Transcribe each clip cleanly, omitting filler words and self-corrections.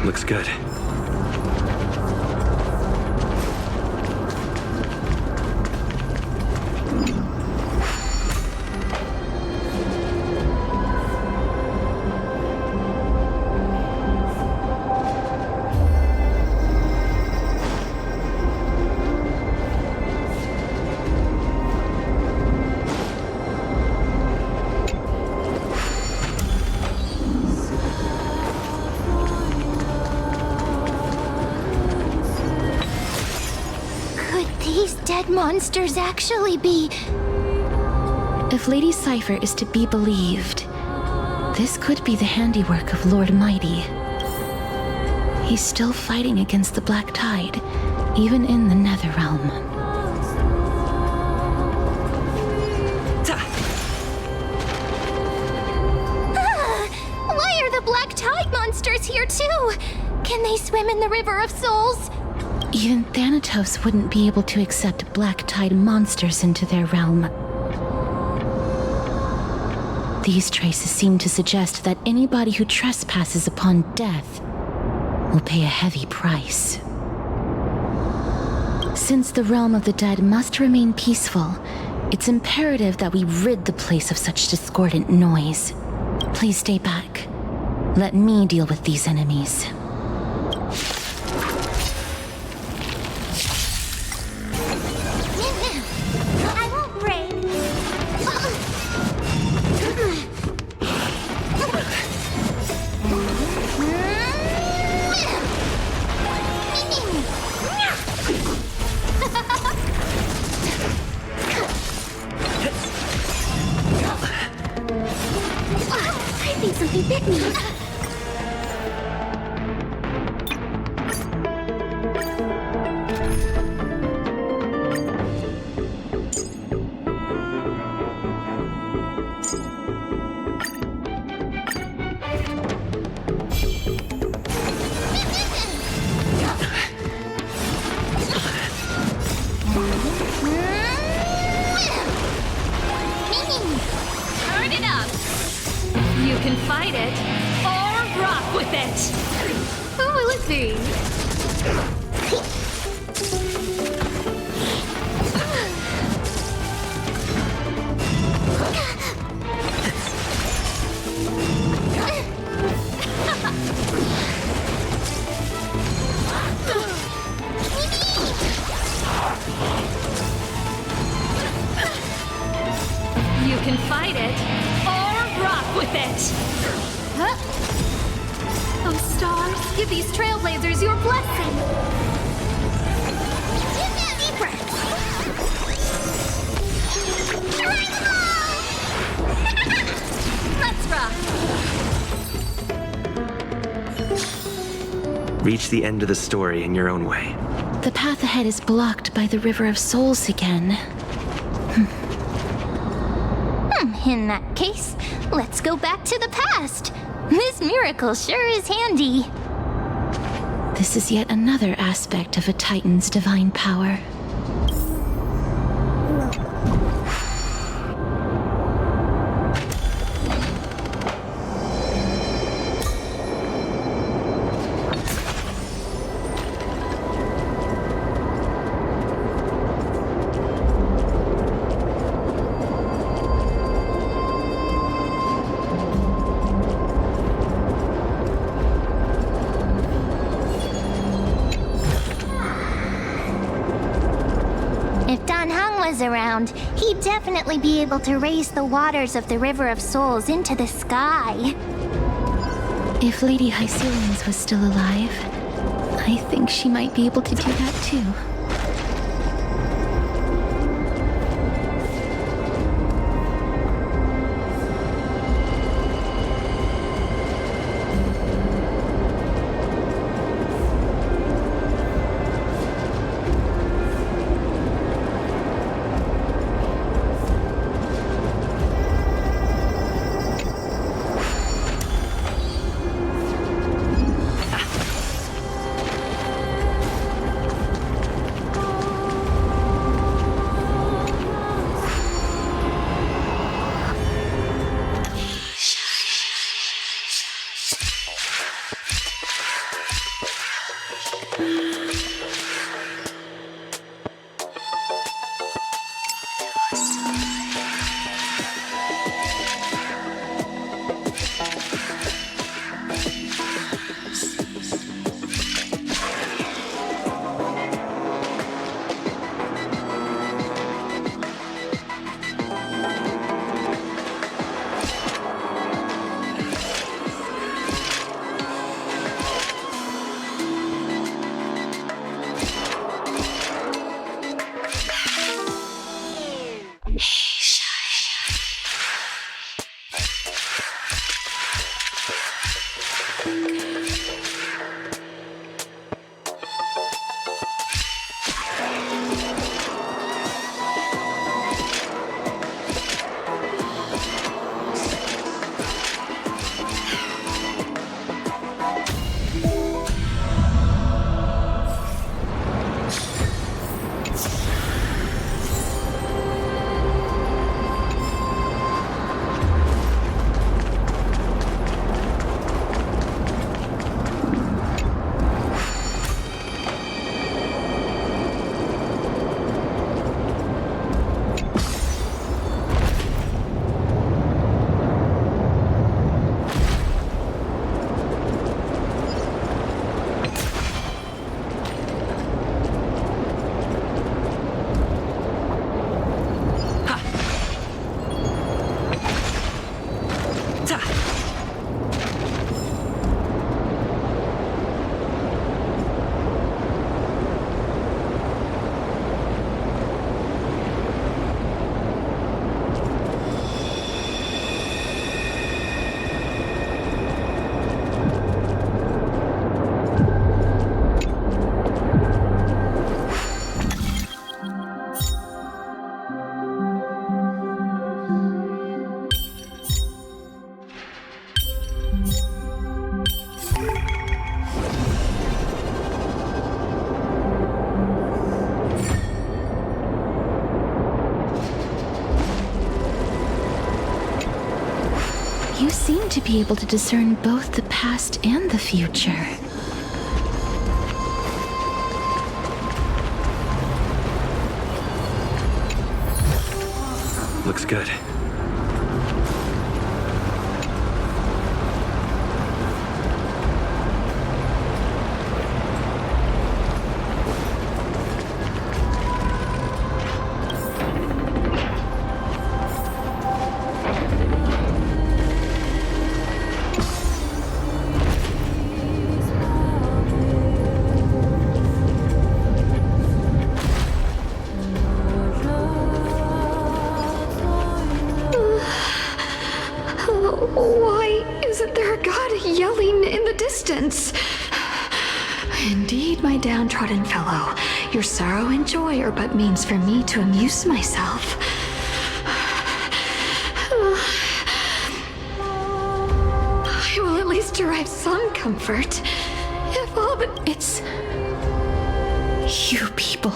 Looks good. Monsters actually be... If Lady Cypher is to be believed, this could be the handiwork of Lord Mighty. He's still fighting against the Black Tide, even in the Netherrealm. Why are the Black Tide monsters here too? Can they swim in the River of Souls? Even Thanatos wouldn't be able to accept Black Tide monsters into their realm. These traces seem to suggest that anybody who trespasses upon death will pay a heavy price. Since the realm of the dead must remain peaceful, it's imperative that we rid the place of such discordant noise. Please stay back. Let me deal with these enemies. Something bit me. Turn it up. You can fight it, or rock with it! Who will it be? You can fight it, or rock with it! Huh? Oh, stars, give these trailblazers your blessing! Deep breath. Let's rock! Reach the end of the story in your own way. The path ahead is blocked by the River of Souls again. In that case, let's go back to the past. This miracle sure is handy. This is yet another aspect of a Titan's divine power. Around, he'd definitely be able to raise the waters of the River of Souls into the sky. If Lady Hycelians was still alive, I think she might be able to do that too. to be able to discern both the past and the future. Looks good. Why isn't there a god yelling in the distance? Indeed, my downtrodden fellow, your sorrow and joy are but means for me to amuse myself. I will at least derive some comfort, if all but It's you people.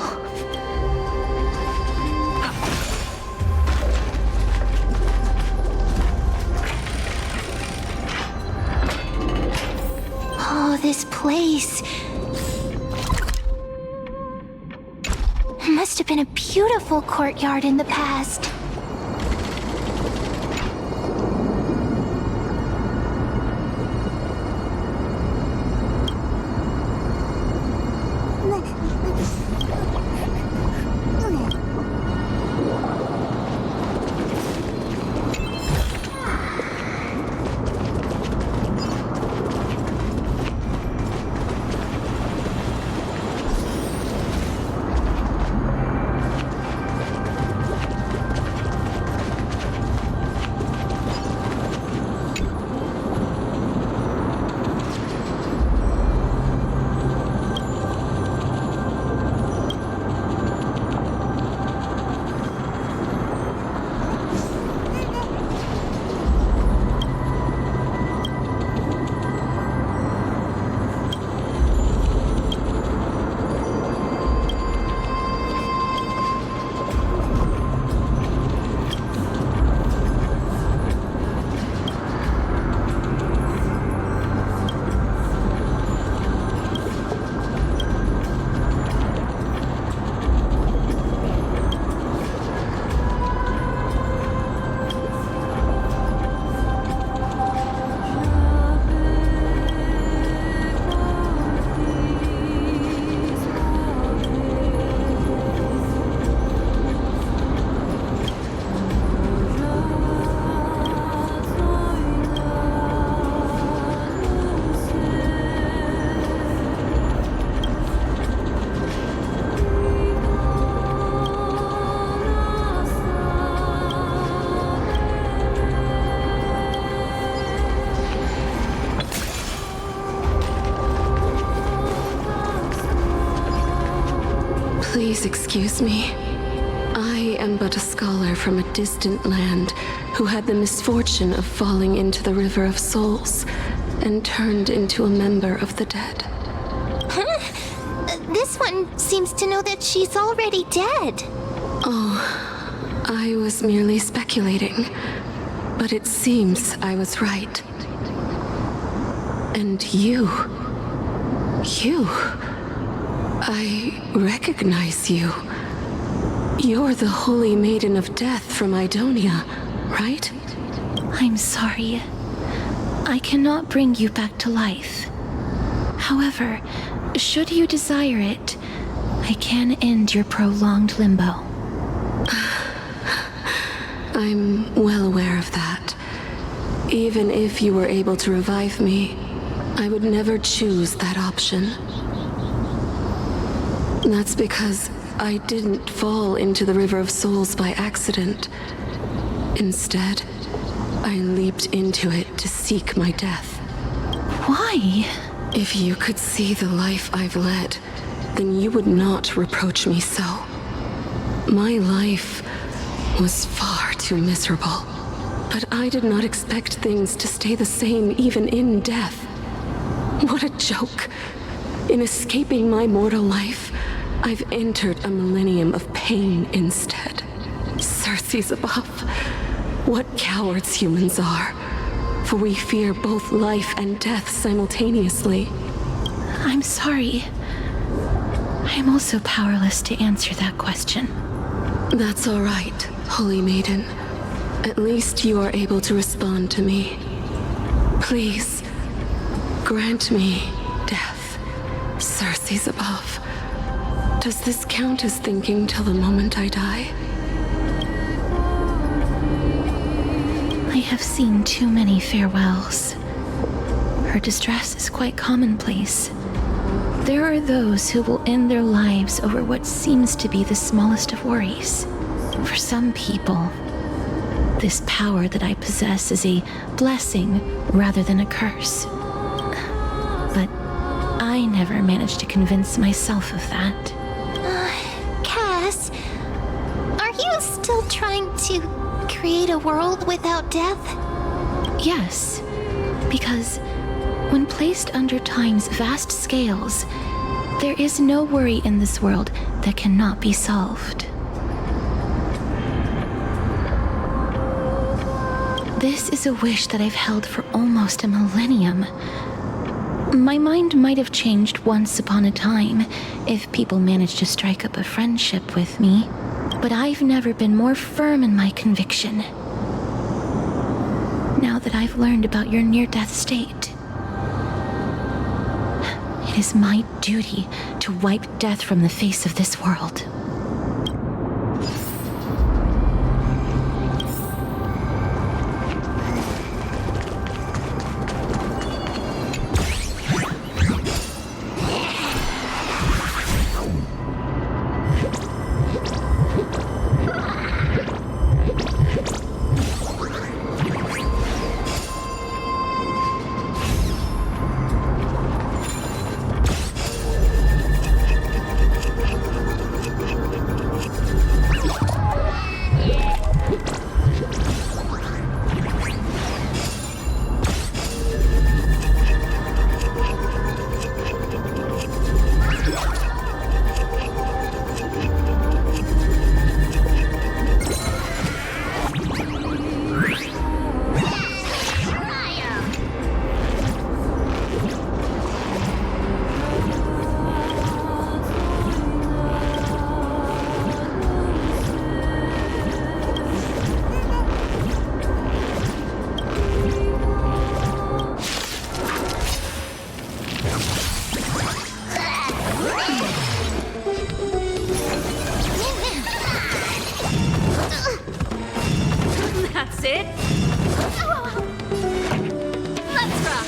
Oh, this place. Must have been a beautiful courtyard in the past. Please excuse me. I am but a scholar from a distant land who had the misfortune of falling into the River of Souls and turned into a member of the dead. Huh? This one seems to know that she's already dead. Oh, I was merely speculating, but it seems I was right. And you... I recognize you. You're the Holy Maiden of Death from Idonia, right? I'm sorry. I cannot bring you back to life. However, should you desire it, I can end your prolonged limbo. I'm well aware of that. Even if you were able to revive me, I would never choose that option. That's because I didn't fall into the River of Souls by accident. Instead, I leaped into it to seek my death. Why? If you could see the life I've led, then you would not reproach me so. My life was far too miserable, but I did not expect things to stay the same even in death. What a joke! In escaping my mortal life, I've entered a millennium of pain instead. Circes above. What cowards humans are. for we fear both life and death simultaneously. I'm sorry. I am also powerless to answer that question. That's all right, Holy Maiden. At least you are able to respond to me. Please, grant me death. Circe's above. Does this count as thinking till the moment I die? I have seen too many farewells. Her distress is quite commonplace. There are those who will end their lives over what seems to be the smallest of worries. For some people, this power that I possess is a blessing rather than a curse. But I never managed to convince myself of that. Cass, are you still trying to create a world without death? Yes, because when placed under time's vast scales, there is no worry in this world that cannot be solved. This is a wish that I've held for almost a millennium. My mind might have changed once upon a time if people managed to strike up a friendship with me, but I've never been more firm in my conviction. Now that I've learned about your near-death state, it is my duty to wipe death from the face of this world. That's it. Let's rock.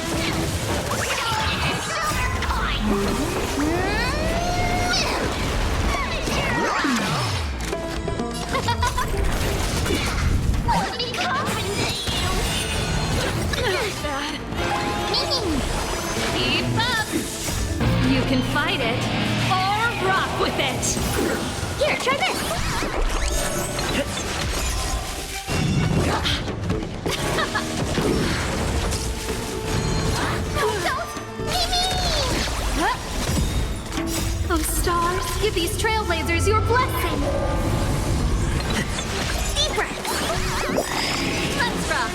Keep up. You can fight it or rock with it. Here, try this. Oh, stars, give these trailblazers your blessing. Deep breath. Let's rock.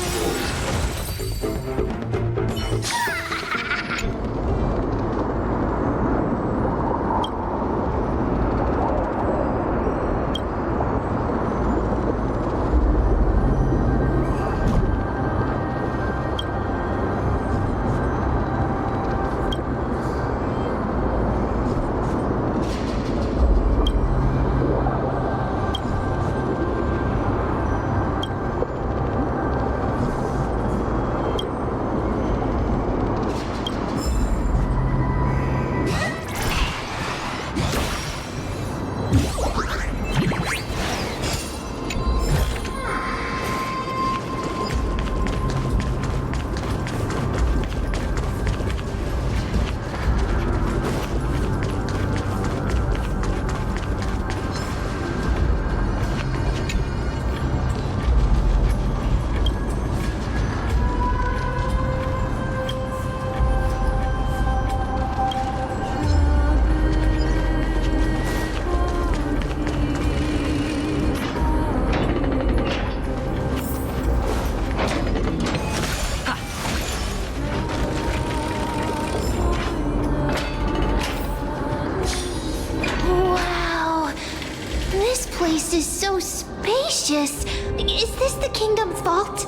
gorgeous. Is this the kingdom's vault?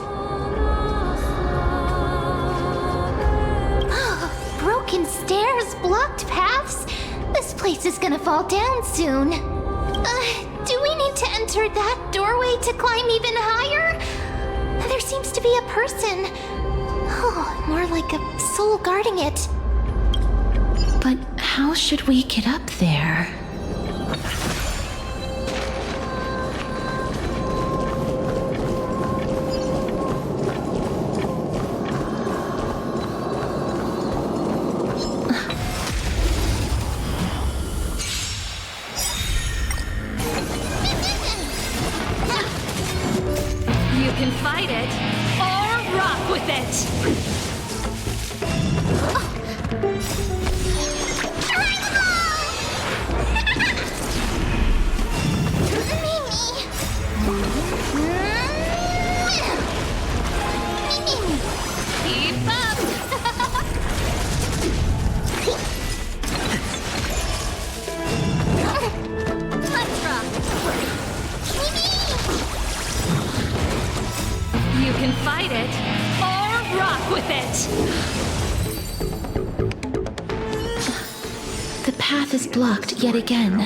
Broken stairs, blocked paths. This place is gonna fall down soon. Do we need to enter that doorway to climb even higher? There seems to be a person. Oh, more like a soul guarding it. But how should we get up there? You can fight it or rock with it. Keep up. Let's rock. You can fight it or rock with it. The path is blocked yet again.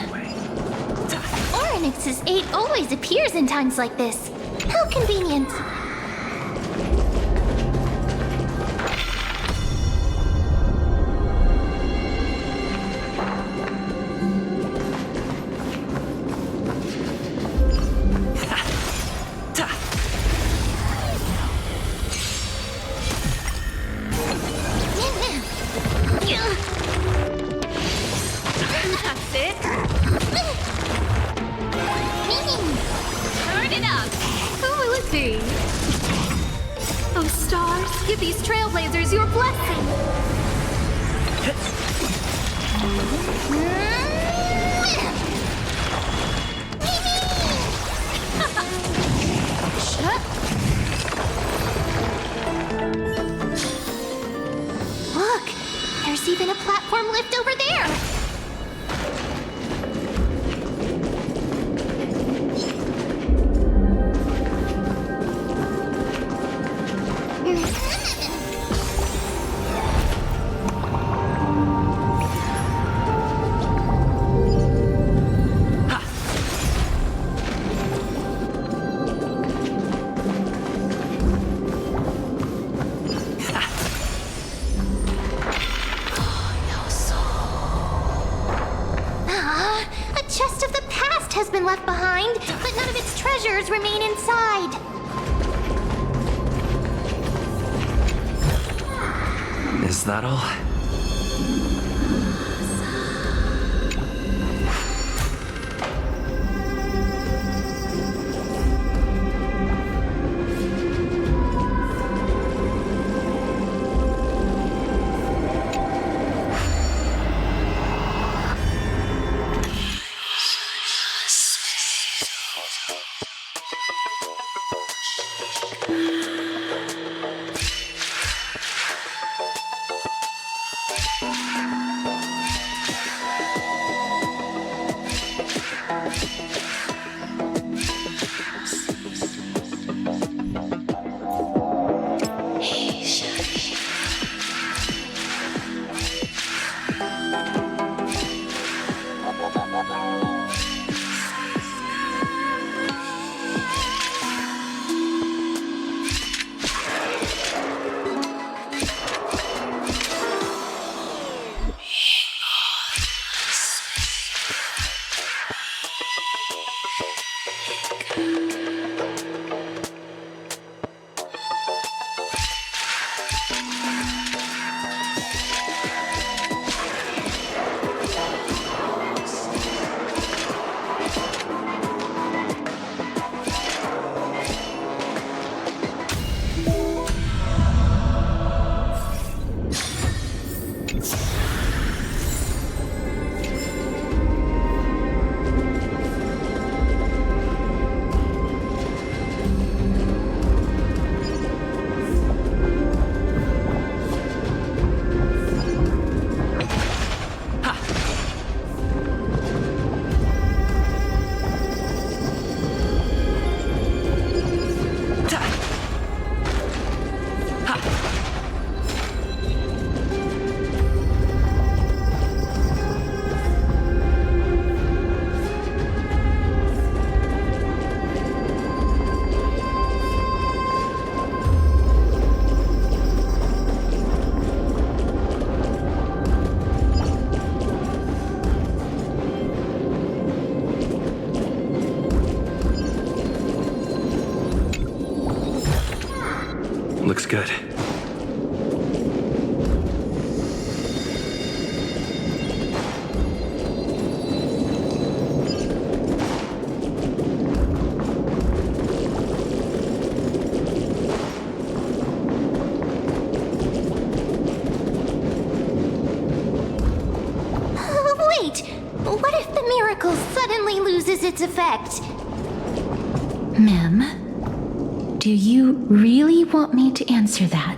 Oryx's 8 always appears in times like this. How convenient. That's it. Turn it up. Who will it be? Oh, stars, give these trailblazers your blessing. Look, there's even a platform lift over there. A chest of the past has been left behind, but none of its treasures remain inside. Is that all? good. Wait! What if the miracle suddenly loses its effect? Mem, do you really want me to answer that?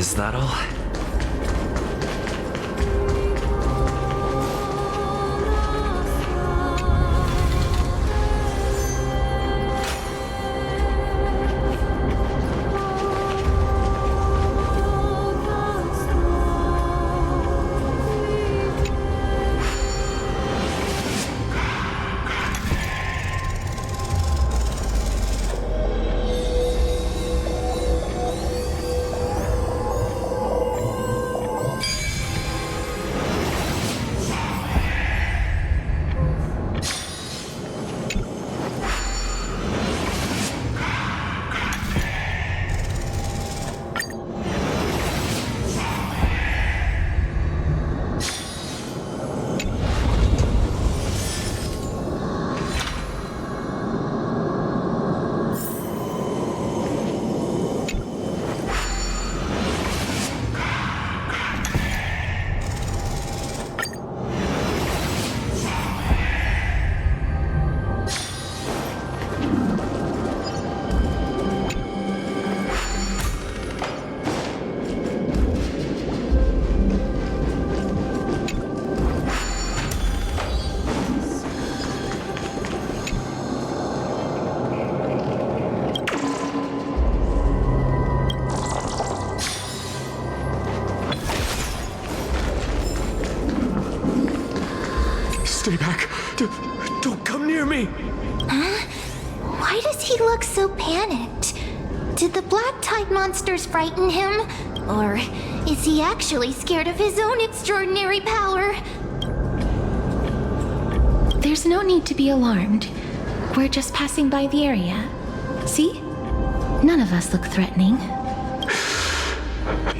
Is that all? Stay back! Don't come near me! Why does he look so panicked? Did the black tide monsters frighten him? Or is he actually scared of his own extraordinary power? There's no need to be alarmed. We're just passing by the area. See? None of us look threatening.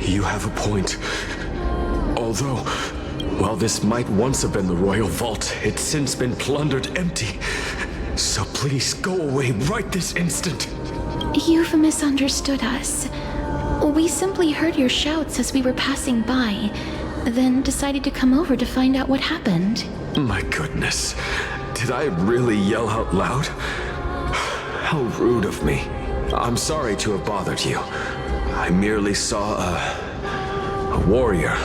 You have a point. Although, while this might once have been the royal vault, it's since been plundered empty. So please go away right this instant. You've misunderstood us. We simply heard your shouts as we were passing by, then decided to come over to find out what happened. My goodness. Did I really yell out loud? How rude of me. I'm sorry to have bothered you. I merely saw a warrior.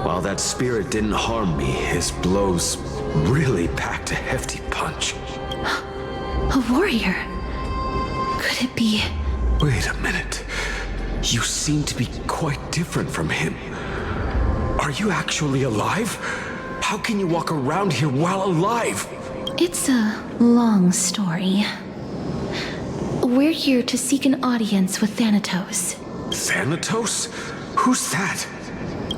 While that spirit didn't harm me, his blows really packed a hefty punch. A warrior? Could it be... Wait a minute. You seem to be quite different from him. Are you actually alive? How can you walk around here while alive? It's a long story. We're here to seek an audience with Thanatos. Thanatos? Who's that?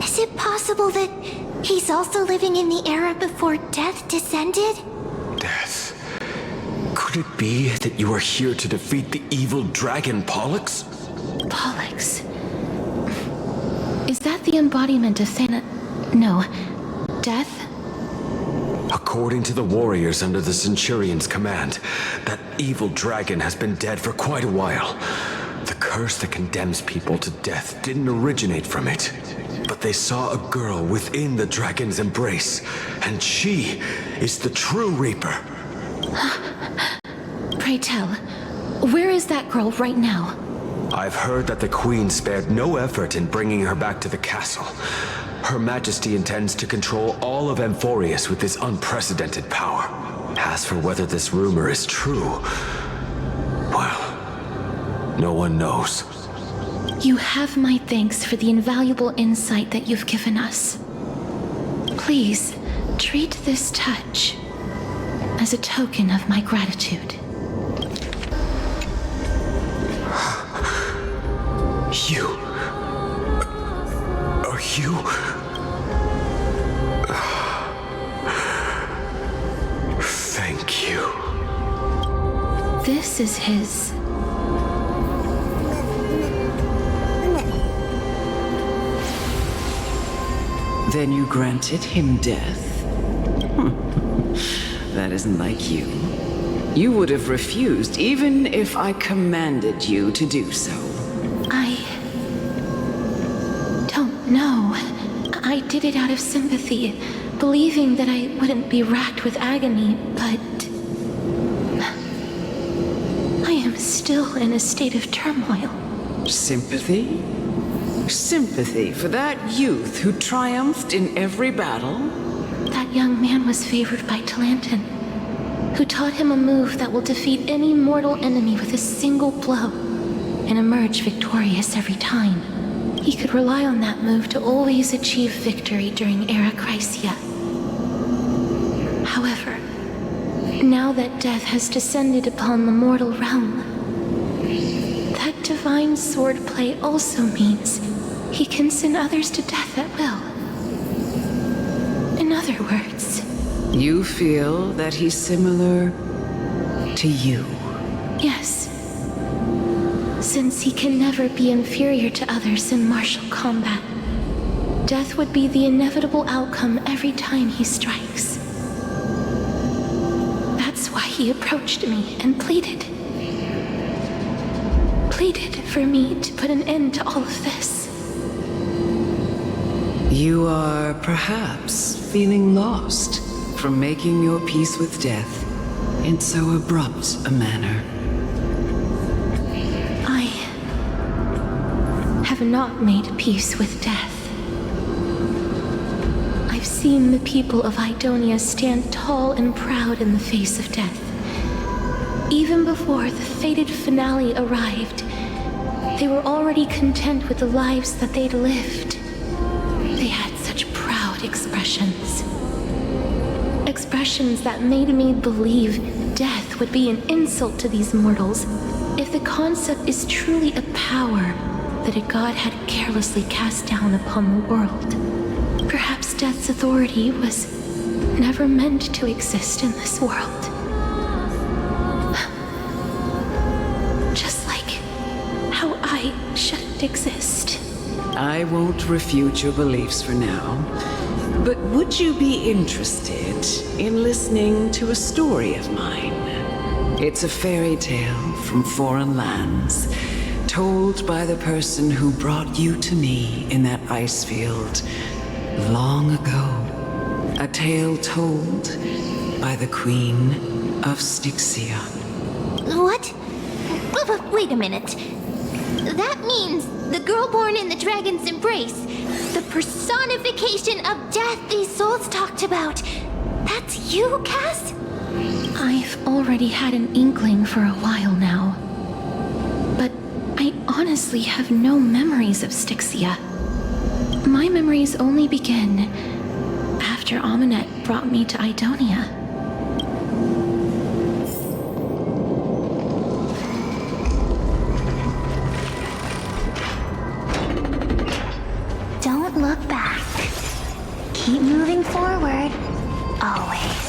Is it possible that he's also living in the era before death descended? Death. Could Could it be that you are here to defeat the evil dragon Pollux? Pollux. Is that the embodiment of No. Death? According to the warriors under the Centurion's command, that evil dragon has been dead for quite a while. The curse that condemns people to death didn't originate from it, but they saw a girl within the dragon's embrace, and she is the true Reaper. Pray tell, where is that girl right now? I've heard that the Queen spared no effort in bringing her back to the castle. Her Majesty intends to control all of Amphorius with this unprecedented power. As for whether this rumor is true, well, no one knows. You have my thanks for the invaluable insight that you've given us. Please, treat this touch as a token of my gratitude. You... Are you... Thank you. This is his. Then you granted him death? That isn't like you. You would have refused even if I commanded you to do so. I don't know. I did it out of sympathy, believing that I wouldn't be racked with agony, but I am still in a state of turmoil. Sympathy? Sympathy for that youth who triumphed in every battle? That young man was favored by Talantin, who taught him a move that will defeat any mortal enemy with a single blow and emerge victorious every time. He could rely on that move to always achieve victory during Era Chrysia. However, now that death has descended upon the mortal realm, that divine swordplay also means he can send others to death at will. In other words... You feel that he's similar to you? Yes. Since he can never be inferior to others in martial combat, death would be the inevitable outcome every time he strikes. That's why he approached me and pleaded. Pleaded for me to put an end to all of this. You are perhaps feeling lost from making your peace with death in so abrupt a manner. I have not made peace with death. I've seen the people of Idonia stand tall and proud in the face of death. Even before the fated finale arrived, they were already content with the lives that they'd lived. They had such proud expressions. Expressions that made me believe death would be an insult to these mortals if the concept is truly a power that a god had carelessly cast down upon the world. Perhaps death's authority was never meant to exist in this world. Just like how I shouldn't exist. I won't refute your beliefs for now, but would you be interested in listening to a story of mine? It's a fairy tale from foreign lands, told by the person who brought you to me in that ice field long ago. A tale told by the Queen of Styxia. What? Wait a minute. That means the girl born in the dragon's embrace, the personification of death these souls talked about. That's you, Cass? I've already had an inkling for a while now. But I honestly have no memories of Styxia. My memories only begin after Aminet brought me to Idonia. Don't look back. Keep moving forward. Always.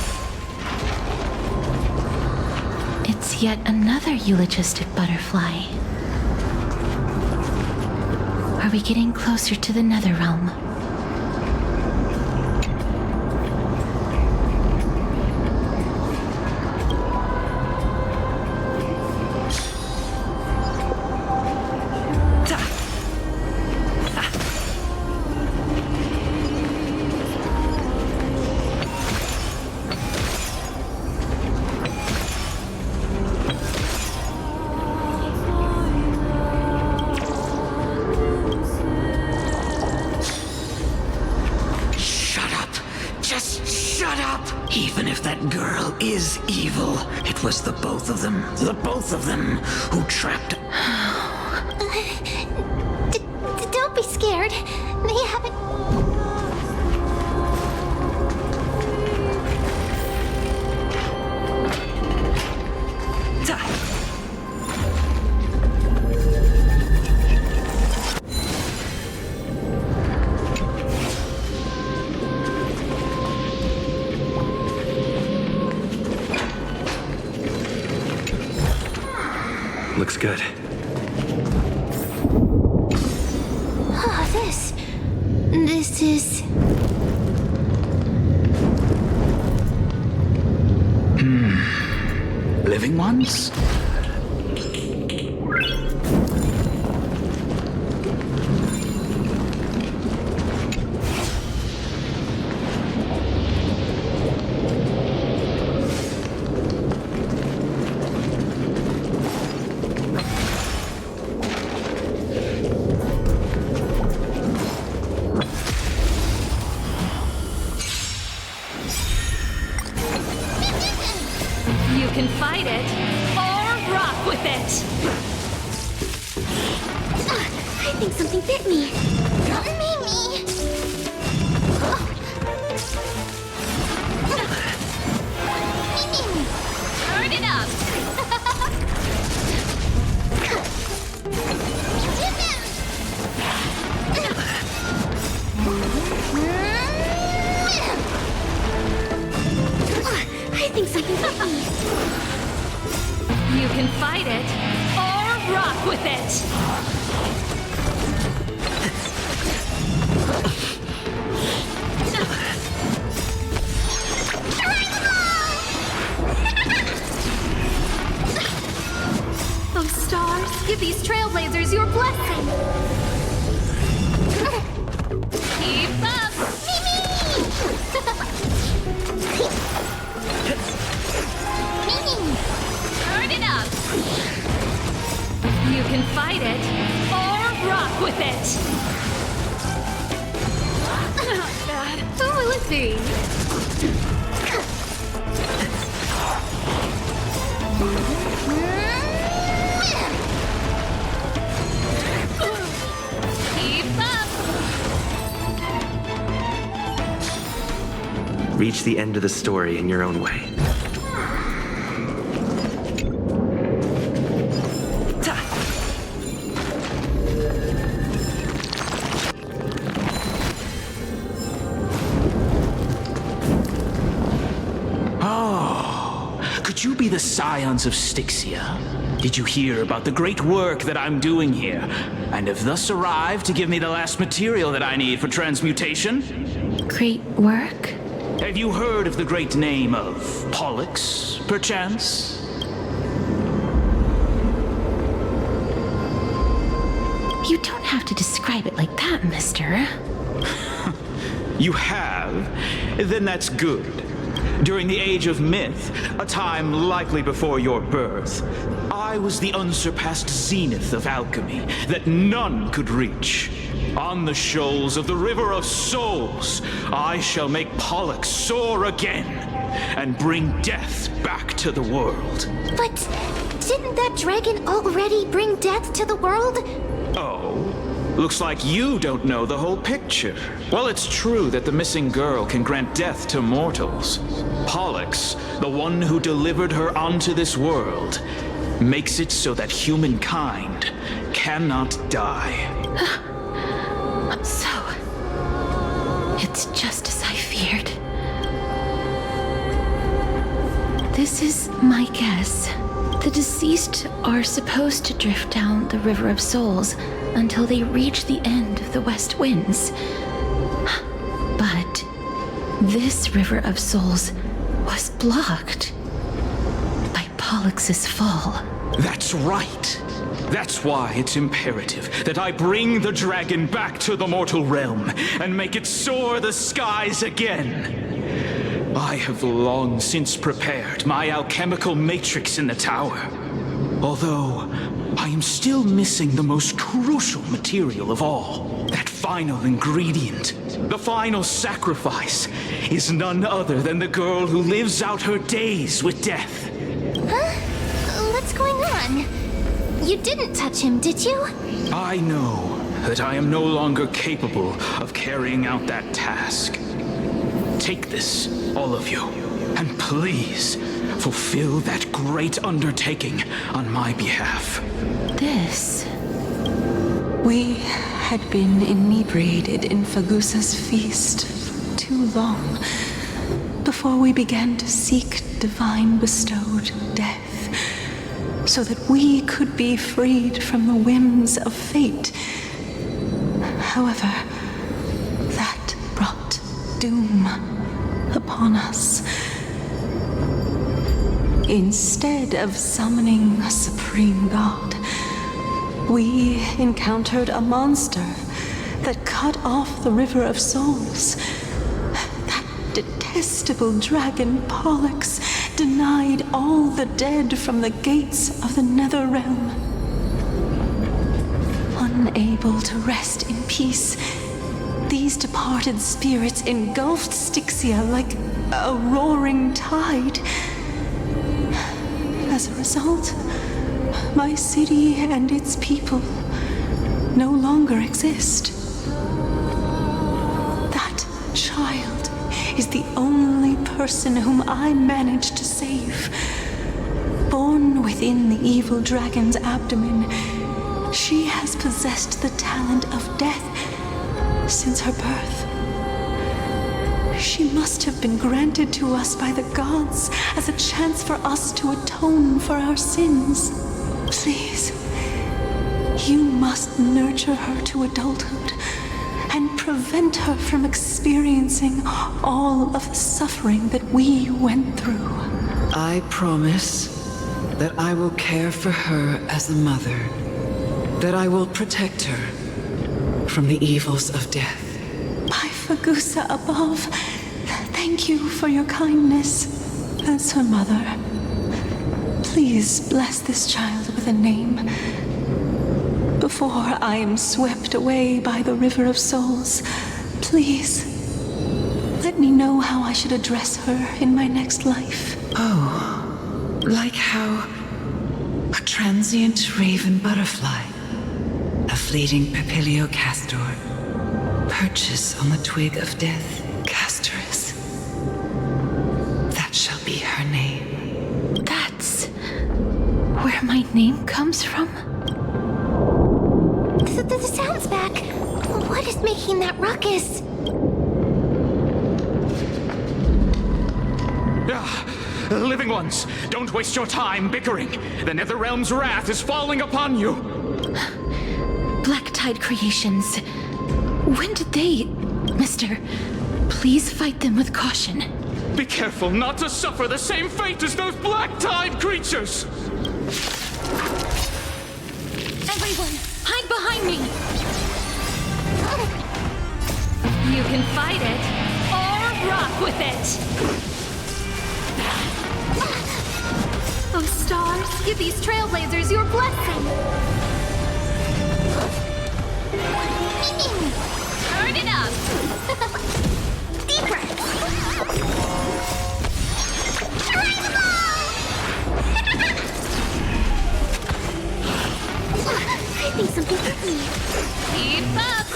It's yet another eulogistic butterfly. Are we getting closer to the Nether Realm? Even if that girl is evil, it was the both of them, who trapped... Don't be scared. They haven't... Looks good. This is... Living ones? You can fight it, or rock with it! I think something bit me. Mimi! Mimi! Turn it up! I think something bit me. You can fight it, or rock with it! Those stars, give these trailblazers your blessing. Keep up! Turn it up! You can fight it, or rock with it! Not bad. Who will it be? Keep up! Reach the end of the story in your own way. Could you be the scions of Styxia? Did you hear about the great work that I'm doing here, and have thus arrived to give me the last material that I need for transmutation? Great work? Have you heard of the great name of Pollux, perchance? You don't have to describe it like that, mister. You have? Then that's good. During the Age of Myth, a time likely before your birth, I was the unsurpassed zenith of alchemy that none could reach. On the shoals of the River of Souls, I shall make Pollux soar again and bring death back to the world. But didn't that dragon already bring death to the world? Oh, looks like you don't know the whole picture. Well, it's true that the missing girl can grant death to mortals. Pollux, the one who delivered her onto this world, makes it so that humankind cannot die. So, it's just as I feared. This is my guess. The deceased are supposed to drift down the River of Souls until they reach the end of the West Winds. But this River of Souls was blocked by Pollux' fall. That's right. That's why it's imperative that I bring the dragon back to the mortal realm and make it soar the skies again. I have long since prepared my alchemical matrix in the tower. Although, I am still missing the most crucial material of all. That final ingredient, the final sacrifice, is none other than the girl who lives out her days with death. Huh? What's going on? You didn't touch him, did you? I know that I am no longer capable of carrying out that task. Take this, all of you, and please fulfill that great undertaking on my behalf. This... We had been inebriated in Fagusa's feast for too long before we began to seek divine bestowed death, so that we could be freed from the whims of fate. However, that brought doom upon us. Instead of summoning a supreme god, we encountered a monster that cut off the River of Souls. That detestable dragon Pollux denied all the dead from the gates of the nether realm. Unable to rest in peace, these departed spirits engulfed Styxia like a roaring tide. As a result, my city and its people no longer exist. That child is the only person whom I managed to save. Born within the evil dragon's abdomen, she has possessed the talent of death since her birth. She must have been granted to us by the gods as a chance for us to atone for our sins. Please, you must nurture her to adulthood and prevent her from experiencing all of the suffering that we went through. I promise that I will care for her as a mother, that I will protect her from the evils of death. By Fagusa above, thank you for your kindness as her mother. Please bless this child with a name before I am swept away by the River of Souls. Please, let me know how I should address her in my next life. Oh, like how a transient raven butterfly, a fleeting papilio castor, perches on the twig of death, Castorus. That shall be her name. That's where my name comes from? The sound's back. What is making that ruckus? Living ones, don't waste your time bickering. The Netherrealm's wrath is falling upon you. Black Tide creations. When did they... Mister, please fight them with caution. Be careful not to suffer the same fate as those Black Tide creatures! Everyone, hide behind me! You can fight it, or rock with it! Oh, stars, give these trailblazers your blessing! Turn it up! Deep breath! Try the ball! I think something hit me. Keep up!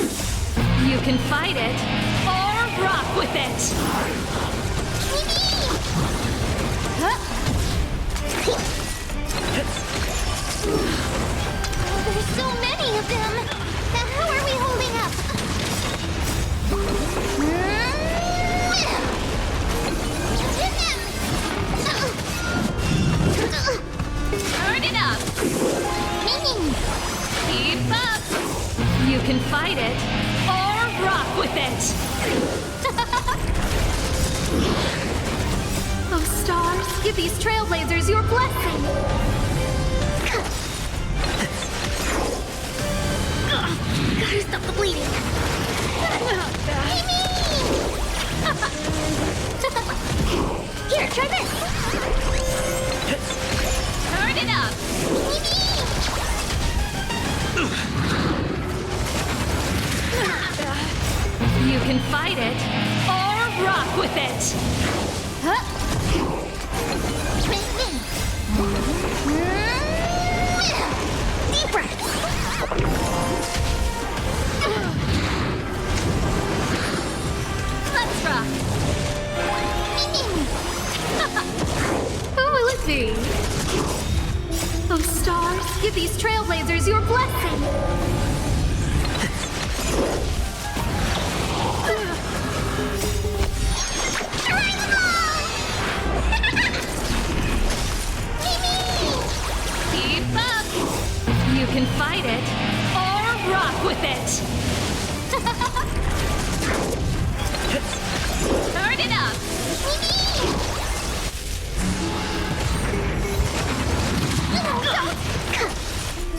You can fight it, or rock with it! There's so many of them! How are we holding up? Hit him! give these trailblazers your blessing. Gotta stop the bleeding. Here, try this. Turn it up. You can fight it or rock with it. Deep breath. Let's rock. Who will it be? Those stars, give these trailblazers your blessing. Keep up. You can fight it or rock with it. Turn it up.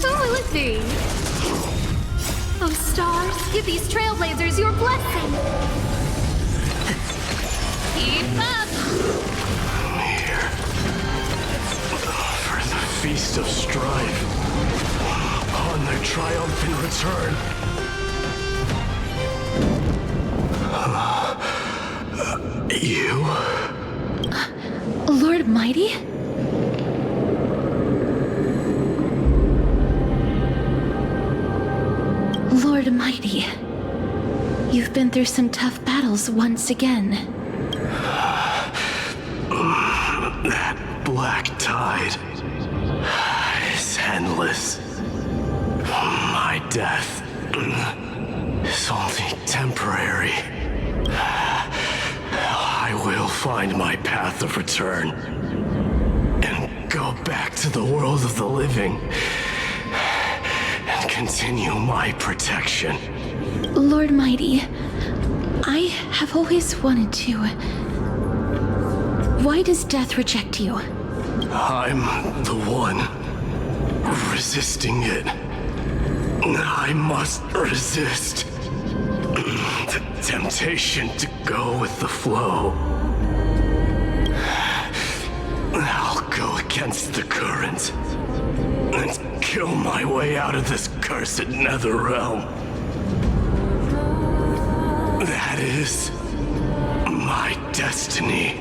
Who will it be? Those stars, give these trailblazers your blessing. Keep up. Here. For the Feast of Strife. On their triumphant return. You? Lord Mighty? Lord Mighty, you've been through some tough battles once again. That black tide is endless. My death is only temporary. I will find my path of return and go back to the world of the living and continue my protection. Lord Mighty, I have always wanted to. Why does death reject you? I'm the one resisting it. I must resist the temptation to go with the flow. I'll go against the current and kill my way out of this cursed nether realm. That is my destiny.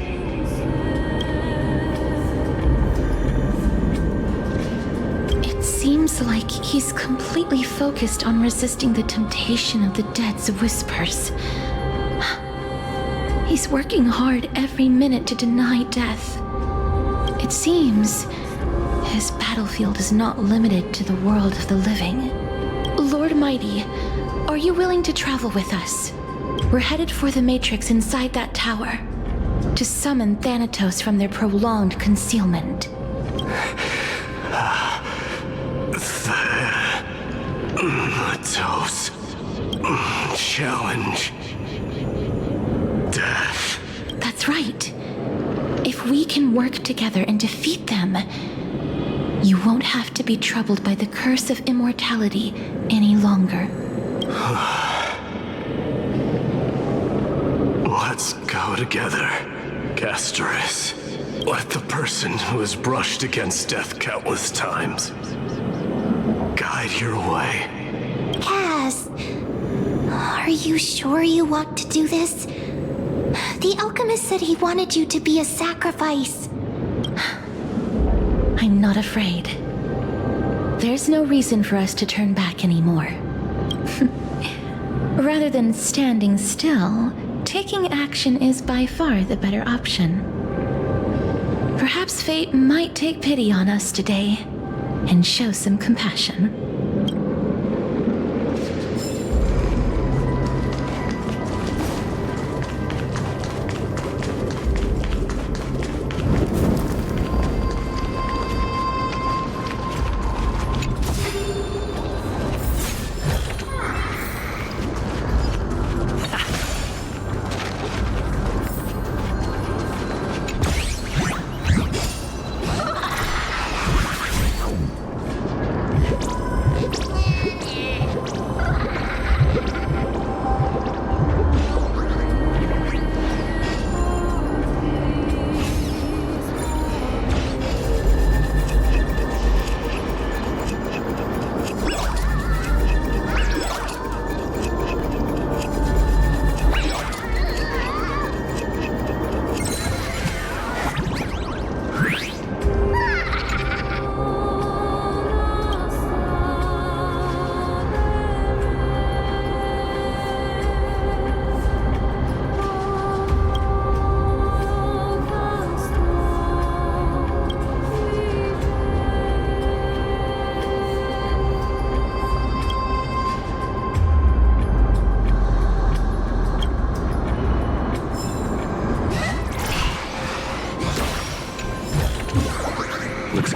It seems like he's completely focused on resisting the temptation of the dead's whispers. He's working hard every minute to deny death. It seems his battlefield is not limited to the world of the living. Lord Mighty, are you willing to travel with us? We're headed for the Matrix inside that tower to summon Thanatos from their prolonged concealment. Thanatos. Challenge. Death. That's right. If we can work together and defeat them, you won't have to be troubled by the curse of immortality any longer. Let's go together, Castoris. Let the person who has brushed against death countless times guide your way. Cass, are you sure you want to do this? The alchemist said he wanted you to be a sacrifice. I'm not afraid. There's no reason for us to turn back anymore. Rather than standing still, taking action is by far the better option. Perhaps fate might take pity on us today and show some compassion.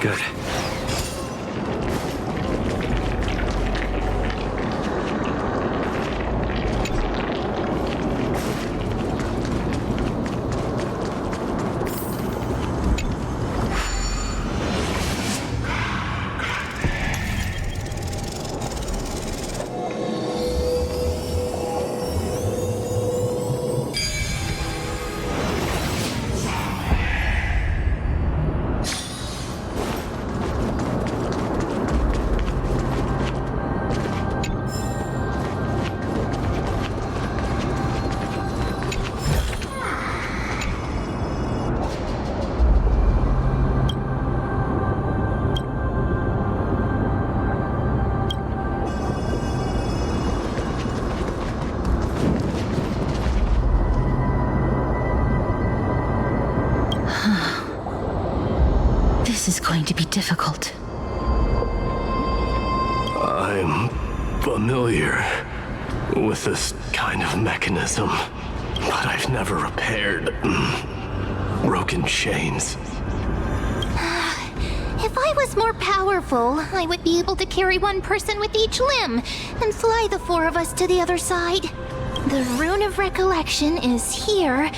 good. This is going to be difficult. I'm familiar with this kind of mechanism, but I've never repaired broken chains. If I was more powerful, I would be able to carry one person with each limb and fly the four of us to the other side. The Rune of Recollection is here,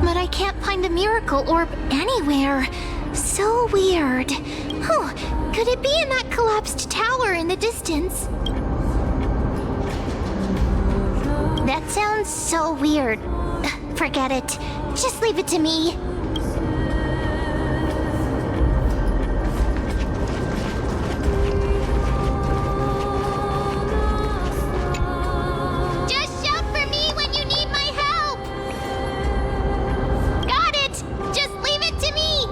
but I can't find the miracle orb anywhere. So weird. Oh, could it be in that collapsed tower in the distance? That sounds so weird. Forget it. Just leave it to me. Just shout for me when you need my help. Got it. Just leave it to me.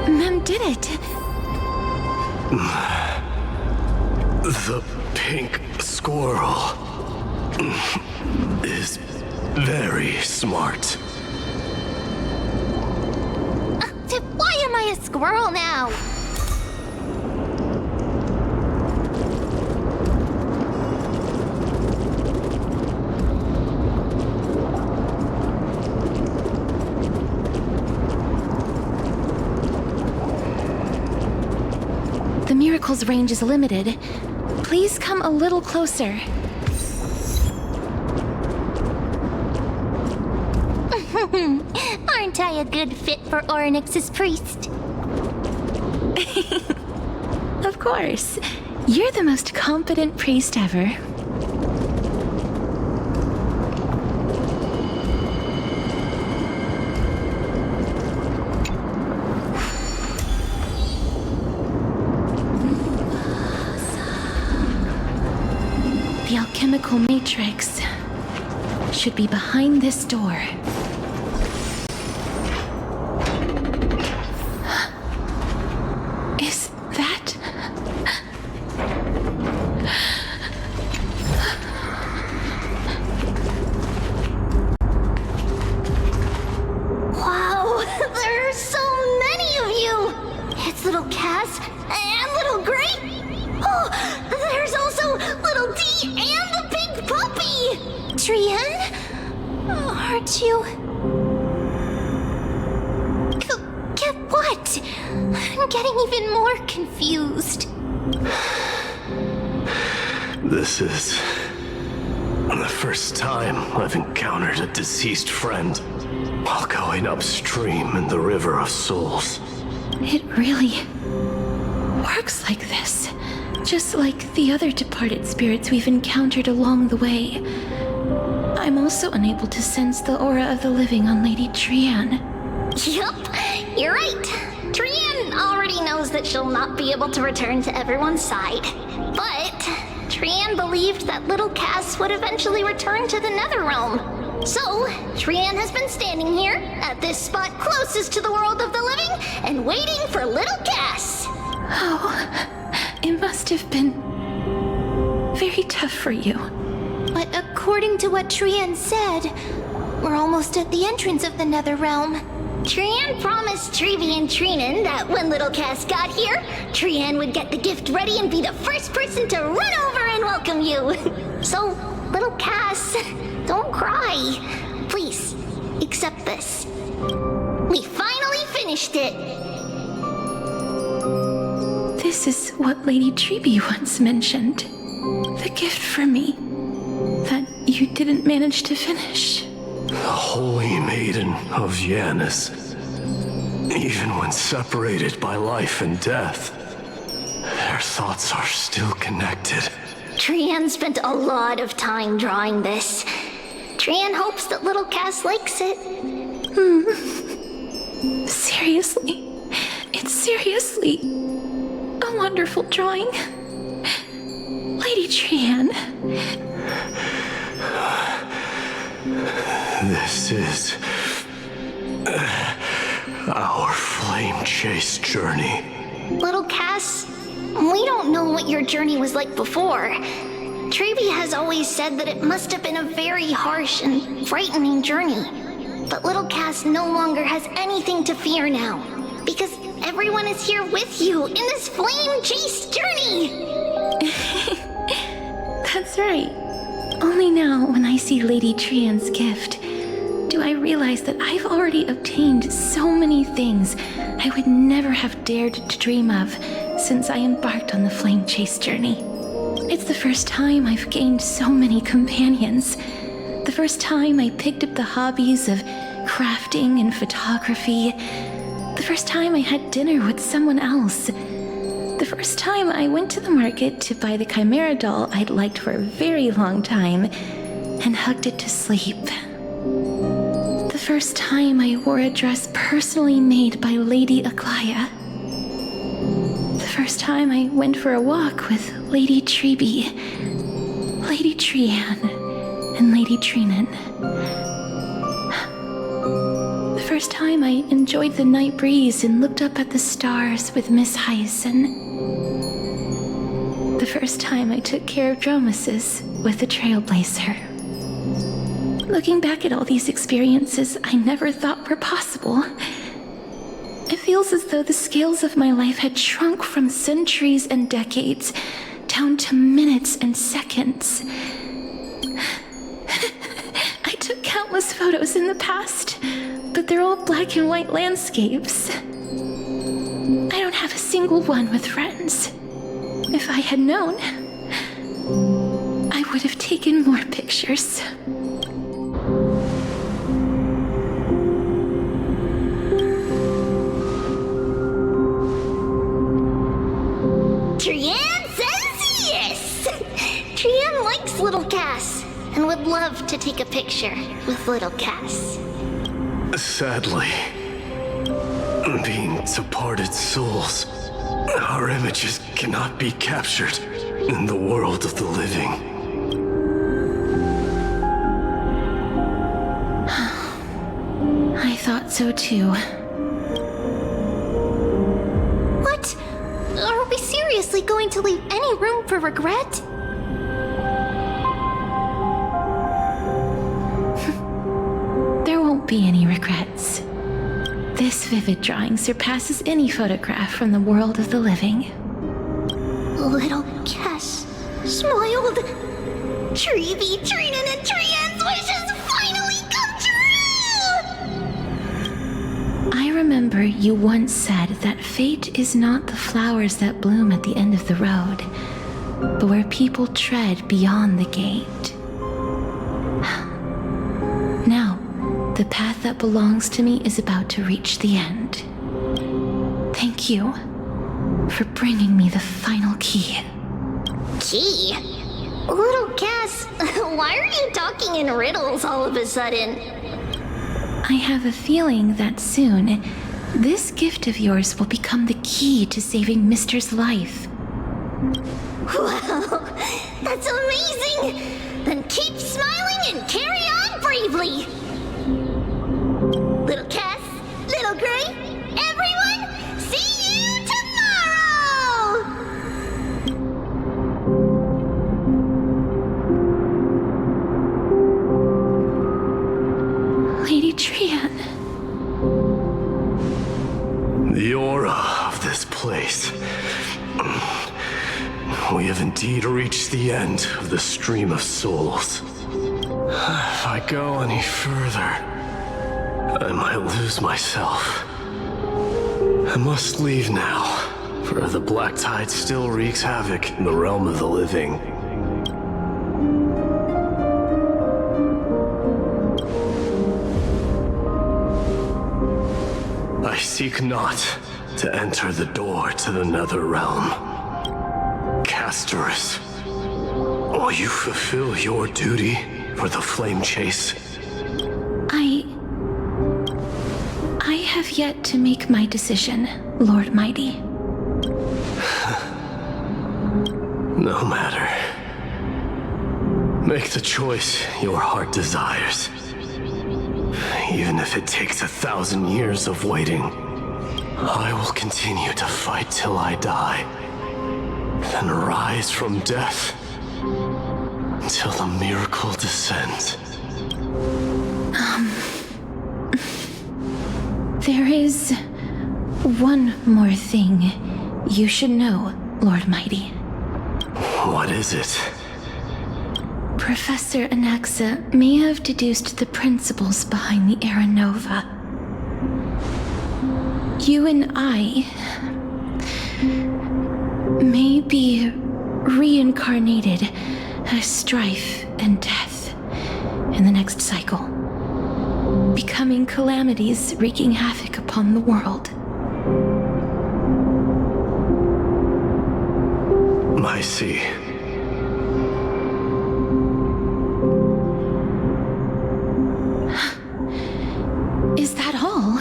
Mem did it. The pink squirrel is very smart. Why am I a squirrel now? The miracle's range is limited. Please come a little closer. Aren't I a good fit for Orynyx's priest? Of course. You're the most competent priest ever. The alchemical matrix should be behind this door. Is that... Wow, there are so many of you! It's little Cass and little Grape. Oh, there's also little D and the pink puppy! Trian? Aren't you... Get what? I'm getting even more confused. This is the first time I've encountered a deceased friend while going upstream in the River of Souls. It really works like this. Just like the other departed spirits we've encountered along the way. I'm also unable to sense the aura of the living on Lady Trian. Yup, you're right. Trian already knows that she'll not be able to return to everyone's side. But Trian believed that little Cass would eventually return to the Netherrealm. So, Trian has been standing here, at this spot closest to the world of the living, and waiting for little Cass. Oh, it must have been very tough for you. But according to what Trian said, we're almost at the entrance of the Netherrealm. Trian promised Trevi and Trinan that when little Cass got here, Trian would get the gift ready and be the first person to run over and welcome you. So, little Cass, don't cry. Except this. We finally finished it! This is what Lady Treby once mentioned. The gift for me that you didn't manage to finish. The Holy Maiden of Yanis. Even when separated by life and death, their thoughts are still connected. Trian spent a lot of time drawing this. Trian hopes that little Cass likes it. Seriously? It's seriously a wonderful drawing. Lady Trian. This is our flame chase journey. Little Cass, we don't know what your journey was like before. Treby has always said that it must have been a very harsh and frightening journey. But little Cass no longer has anything to fear now, because everyone is here with you in this flame chase journey! That's right. Only now, when I see Lady Trian's gift, do I realize that I've already obtained so many things I would never have dared to dream of since I embarked on the flame chase journey. It's the first time I've gained so many companions. The first time I picked up the hobbies of crafting and photography. The first time I had dinner with someone else. The first time I went to the market to buy the Chimera doll I'd liked for a very long time and hugged it to sleep. The first time I wore a dress personally made by Lady Aglaya. The first time I went for a walk with Lady Treby, Lady Trian, and Lady Trinan. The first time I enjoyed the night breeze and looked up at the stars with Miss Hyacin. The first time I took care of Dromesis with the Trailblazer. Looking back at all these experiences I never thought were possible, it feels as though the scales of my life had shrunk from centuries and decades down to minutes and seconds. I took countless photos in the past, but they're all black and white landscapes. I don't have a single one with friends. If I had known, I would have taken more pictures. Trian says yes! Trian likes little Cass and would love to take a picture with little Cass. Sadly, being departed souls, our images cannot be captured in the world of the living. I thought so too. What? Are we seriously going to leave any room for regret? There won't be any regrets. This vivid drawing surpasses any photograph from the world of the living. Little Cass smiled. Treby, Trinan, and Trian's wishes finally come true! I remember you once said that fate is not the flowers that bloom at the end of the road, but where people tread beyond the gate. Now, the path that belongs to me is about to reach the end. Thank you for bringing me the final key. Key? Little Cass, why are you talking in riddles all of a sudden? I have a feeling that soon, this gift of yours will become the key to saving Mister's life. Wow, that's amazing! Then keep smiling and carry on bravely! Little Cass, Little Gray, everyone, see you tomorrow! Lady Trian. The aura of this place. We have indeed reached the end of the stream of souls. If I go any further, I might lose myself. I must leave now, for the black tide still wreaks havoc in the realm of the living. I seek not to enter the door to the nether realm. Castorus, will you fulfill your duty for the flame chase? I have yet to make my decision, Lord Mighty. No matter. Make the choice your heart desires. Even if it takes 1,000 years of waiting, I will continue to fight till I die, then rise from death until the miracle descends. There is one more thing you should know, Lord Mighty. What is it? Professor Anaxa may have deduced the principles behind the Era Nova. You and I may be reincarnated as strife and death in the next cycle, becoming calamities wreaking havoc upon the world. I see. Is that all?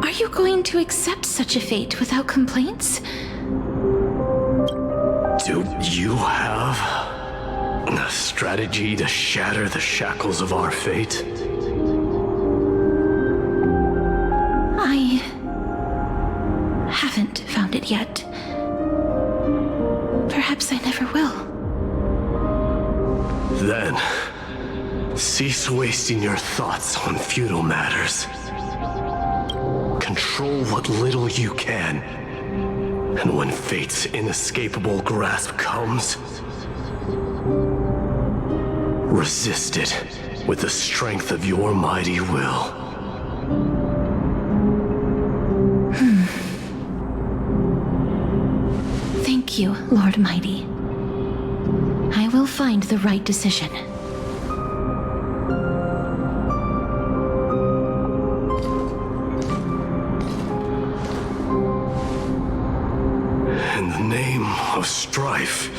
Are you going to accept such a fate without complaints? Do you have a strategy to shatter the shackles of our fate? I haven't found it yet. Perhaps I never will. Then, cease wasting your thoughts on futile matters. Control what little you can. And when fate's inescapable grasp comes, resist it with the strength of your mighty will. Thank you, Lord Mighty. I will find the right decision. In the name of strife,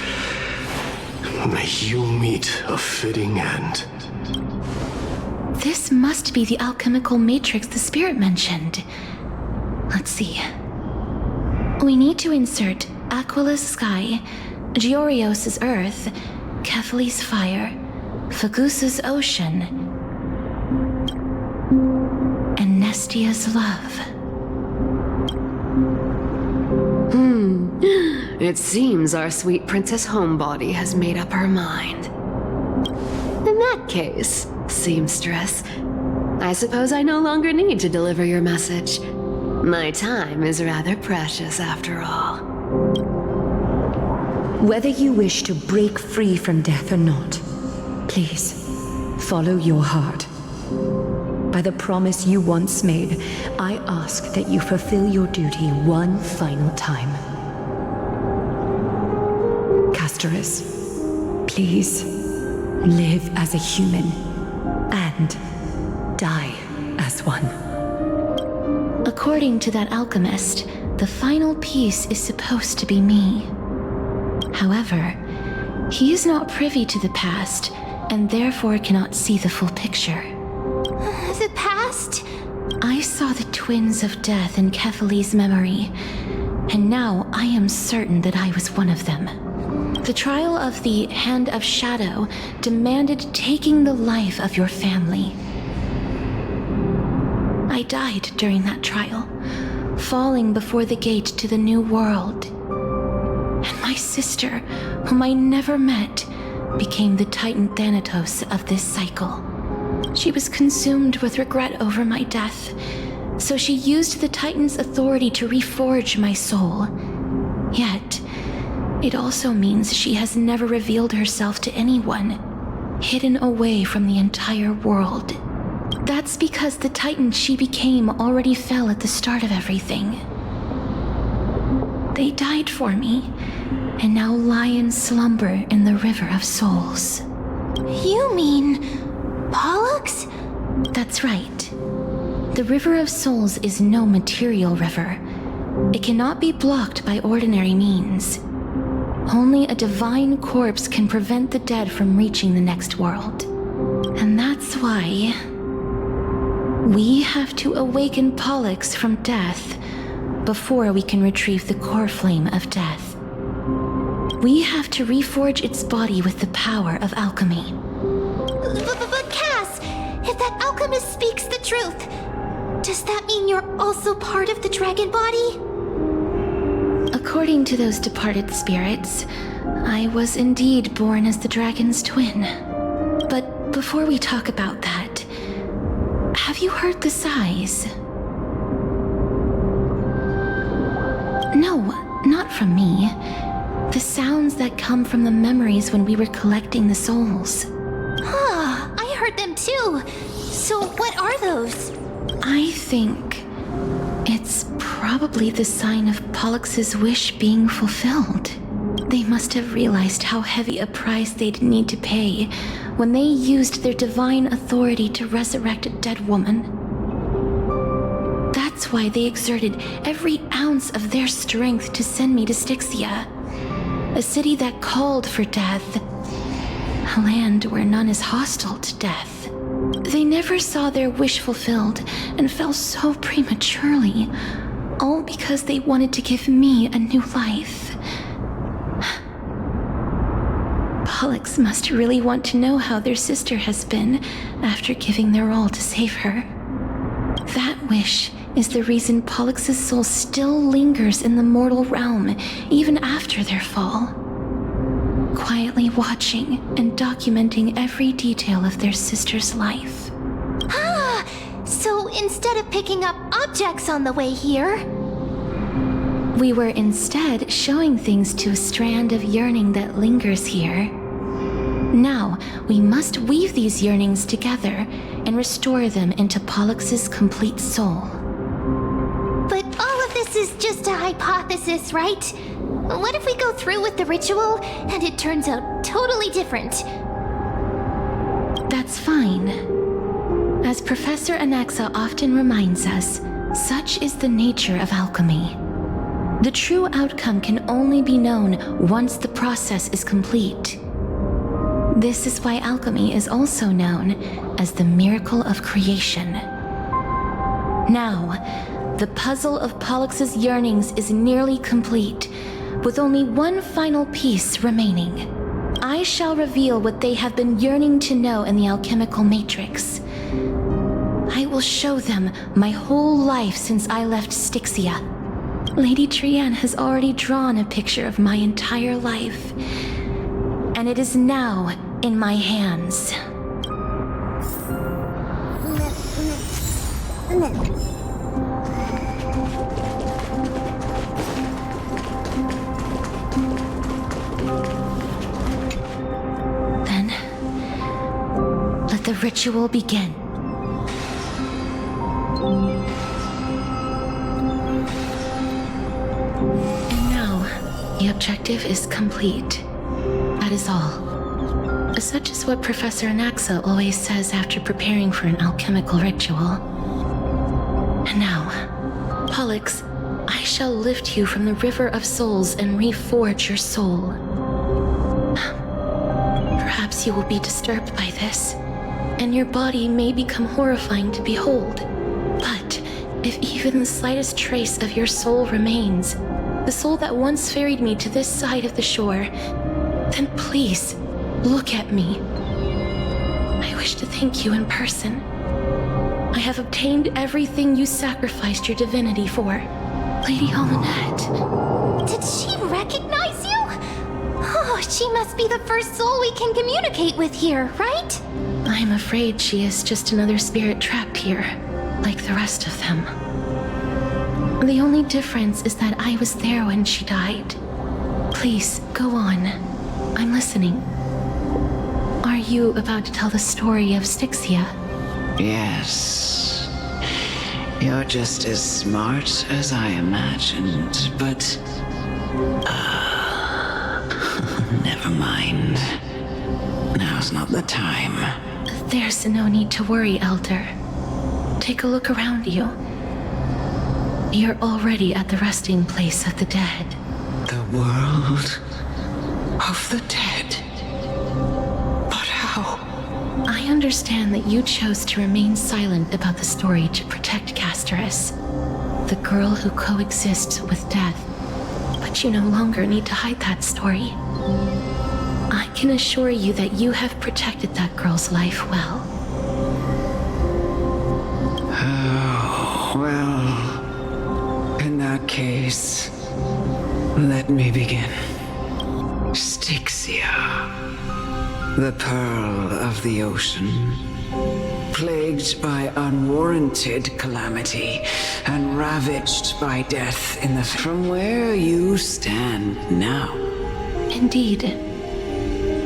may you meet a fitting end. This must be the alchemical matrix the spirit mentioned. Let's see. We need to insert Aquila's sky, Giorios's earth, Kethali's fire, Fagusa's ocean, and Nestia's love. It seems our sweet Princess Homebody has made up her mind. In that case, seamstress, I suppose I no longer need to deliver your message. My time is rather precious after all. Whether you wish to break free from death or not, please, follow your heart. By the promise you once made, I ask that you fulfill your duty one final time. Castorus, please, live as a human, and die as one. According to that alchemist, the final piece is supposed to be me. However, he is not privy to the past, and therefore cannot see the full picture. The past? I saw the twins of death in Kethali's memory, and now I am certain that I was one of them. The trial of the Hand of Shadow demanded taking the life of your family. I died during that trial, falling before the gate to the new world. And my sister, whom I never met, became the Titan Thanatos of this cycle. She was consumed with regret over my death, so she used the Titan's authority to reforge my soul. Yet, it also means she has never revealed herself to anyone, hidden away from the entire world. That's because the Titan she became already fell at the start of everything. They died for me, and now lie in slumber in the River of Souls. You mean... Pollux? That's right. The River of Souls is no material river. It cannot be blocked by ordinary means. Only a divine corpse can prevent the dead from reaching the next world. And that's why... we have to awaken Pollux from death before we can retrieve the core flame of death. We have to reforge its body with the power of alchemy. But Cass, if that alchemist speaks the truth, does that mean you're also part of the dragon body? According to those departed spirits, I was indeed born as the dragon's twin. But before we talk about that, have you heard the sighs? No, not from me. The sounds that come from the memories when we were collecting the souls. I heard them too. So what are those? I think it's probably the sign of Pollux's wish being fulfilled. They must have realized how heavy a price they'd need to pay when they used their divine authority to resurrect a dead woman. That's why they exerted every ounce of their strength to send me to Styxia, a city that called for death, a land where none is hostile to death. They never saw their wish fulfilled and fell so prematurely, all because they wanted to give me a new life. Pollux must really want to know how their sister has been after giving their all to save her. That wish is the reason Pollux's soul still lingers in the mortal realm even after their fall, quietly watching and documenting every detail of their sister's life. So instead of picking up objects on the way here... We were instead showing things to a strand of yearning that lingers here. Now, we must weave these yearnings together and restore them into Pollux's complete soul. But all of this is just a hypothesis, right? What if we go through with the ritual and it turns out totally different? That's fine. As Professor Anaxa often reminds us, such is the nature of alchemy. The true outcome can only be known once the process is complete. This is why alchemy is also known as the miracle of creation. Now, the puzzle of Pollux's yearnings is nearly complete, with only one final piece remaining. I shall reveal what they have been yearning to know in the alchemical matrix. I will show them my whole life since I left Styxia. Lady Trianne has already drawn a picture of my entire life, and it is now in my hands. Then, let the ritual begin. And now, the objective is complete. That is all. Such is what Professor Anaxa always says after preparing for an alchemical ritual. And now, Pollux, I shall lift you from the River of Souls and reforge your soul. Perhaps you will be disturbed by this, and your body may become horrifying to behold. But if even the slightest trace of your soul remains, the soul that once ferried me to this side of the shore, then please, look at me. I wish to thank you in person. I have obtained everything you sacrificed your divinity for. Lady Alanette. Did she recognize you? Oh, she must be the first soul we can communicate with here, right? I'm afraid she is just another spirit trapped here, like the rest of them. The only difference is that I was there when she died. Please, go on. I'm listening. Are you about to tell the story of Styxia? Yes. You're just as smart as I imagined, but... never mind. Now's not the time. There's no need to worry, Elder. Take a look around you. You're already at the resting place of the dead. The world of the dead? But how? I understand that you chose to remain silent about the story to protect Casterus, the girl who coexists with death. But you no longer need to hide that story. I can assure you that you have protected that girl's life well. Oh, well, in that case, let me begin. Styxia, the pearl of the ocean, plagued by unwarranted calamity and ravaged by death in the... From where you stand now. Indeed.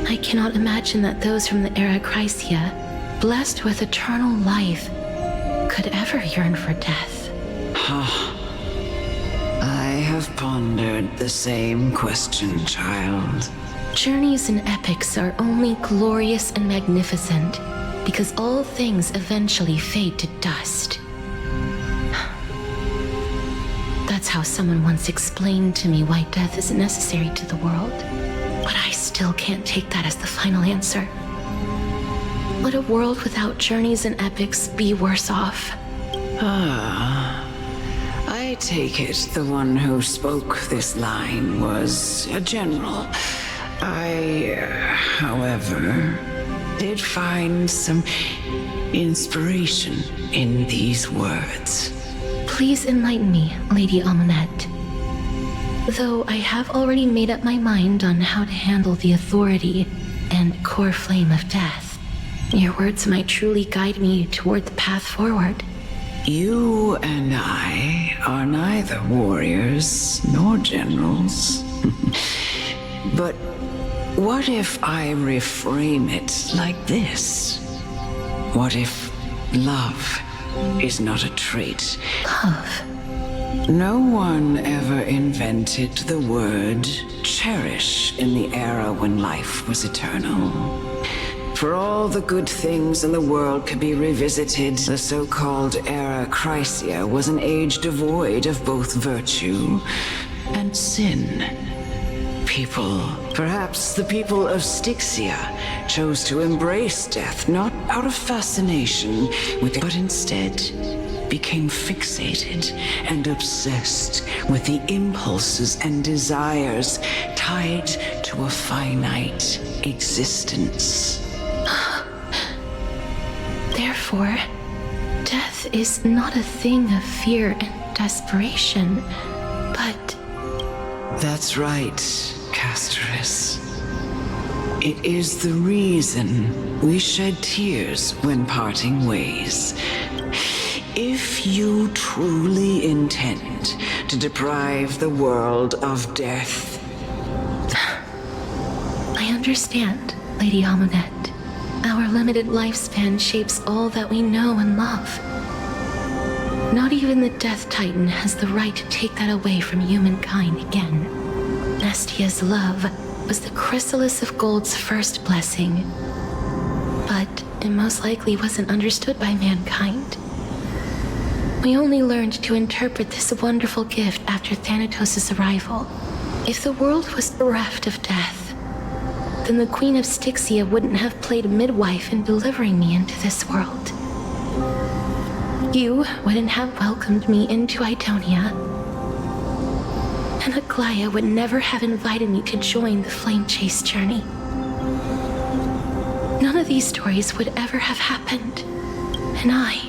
I cannot imagine that those from the Era Chrysia, blessed with eternal life, could ever yearn for death. I have pondered the same question, child. Journeys and epics are only glorious and magnificent because all things eventually fade to dust. That's how someone once explained to me why death is necessary to the world. But I still can't take that as the final answer. Would a world without journeys and epics be worse off? I take it the one who spoke this line was a general. However, did find some inspiration in these words. Please enlighten me, Lady Amunet. Though I have already made up my mind on how to handle the authority and core flame of death, your words might truly guide me toward the path forward. You and I are neither warriors nor generals. But what if I reframe it like this? What if love is not a trait? Love? No one ever invented the word cherish in the era when life was eternal. For all the good things in the world could be revisited, the so-called Era Chrysia was an age devoid of both virtue and sin. People, perhaps the people of Styxia, chose to embrace death not out of fascination with it, but instead became fixated and obsessed with the impulses and desires tied to a finite existence. Therefore, death is not a thing of fear and desperation, but... That's right, Casterus. It is the reason we shed tears when parting ways. If you truly intend to deprive the world of death... I understand, Lady Amunet. Our limited lifespan shapes all that we know and love. Not even the Death Titan has the right to take that away from humankind again. Nestia's love was the chrysalis of gold's first blessing, but it most likely wasn't understood by mankind. We only learned to interpret this wonderful gift after Thanatos' arrival. If the world was bereft of death, then the Queen of Styxia wouldn't have played midwife in delivering me into this world. You wouldn't have welcomed me into Idonia, and Aglaia would never have invited me to join the Flame Chase journey. None of these stories would ever have happened, and I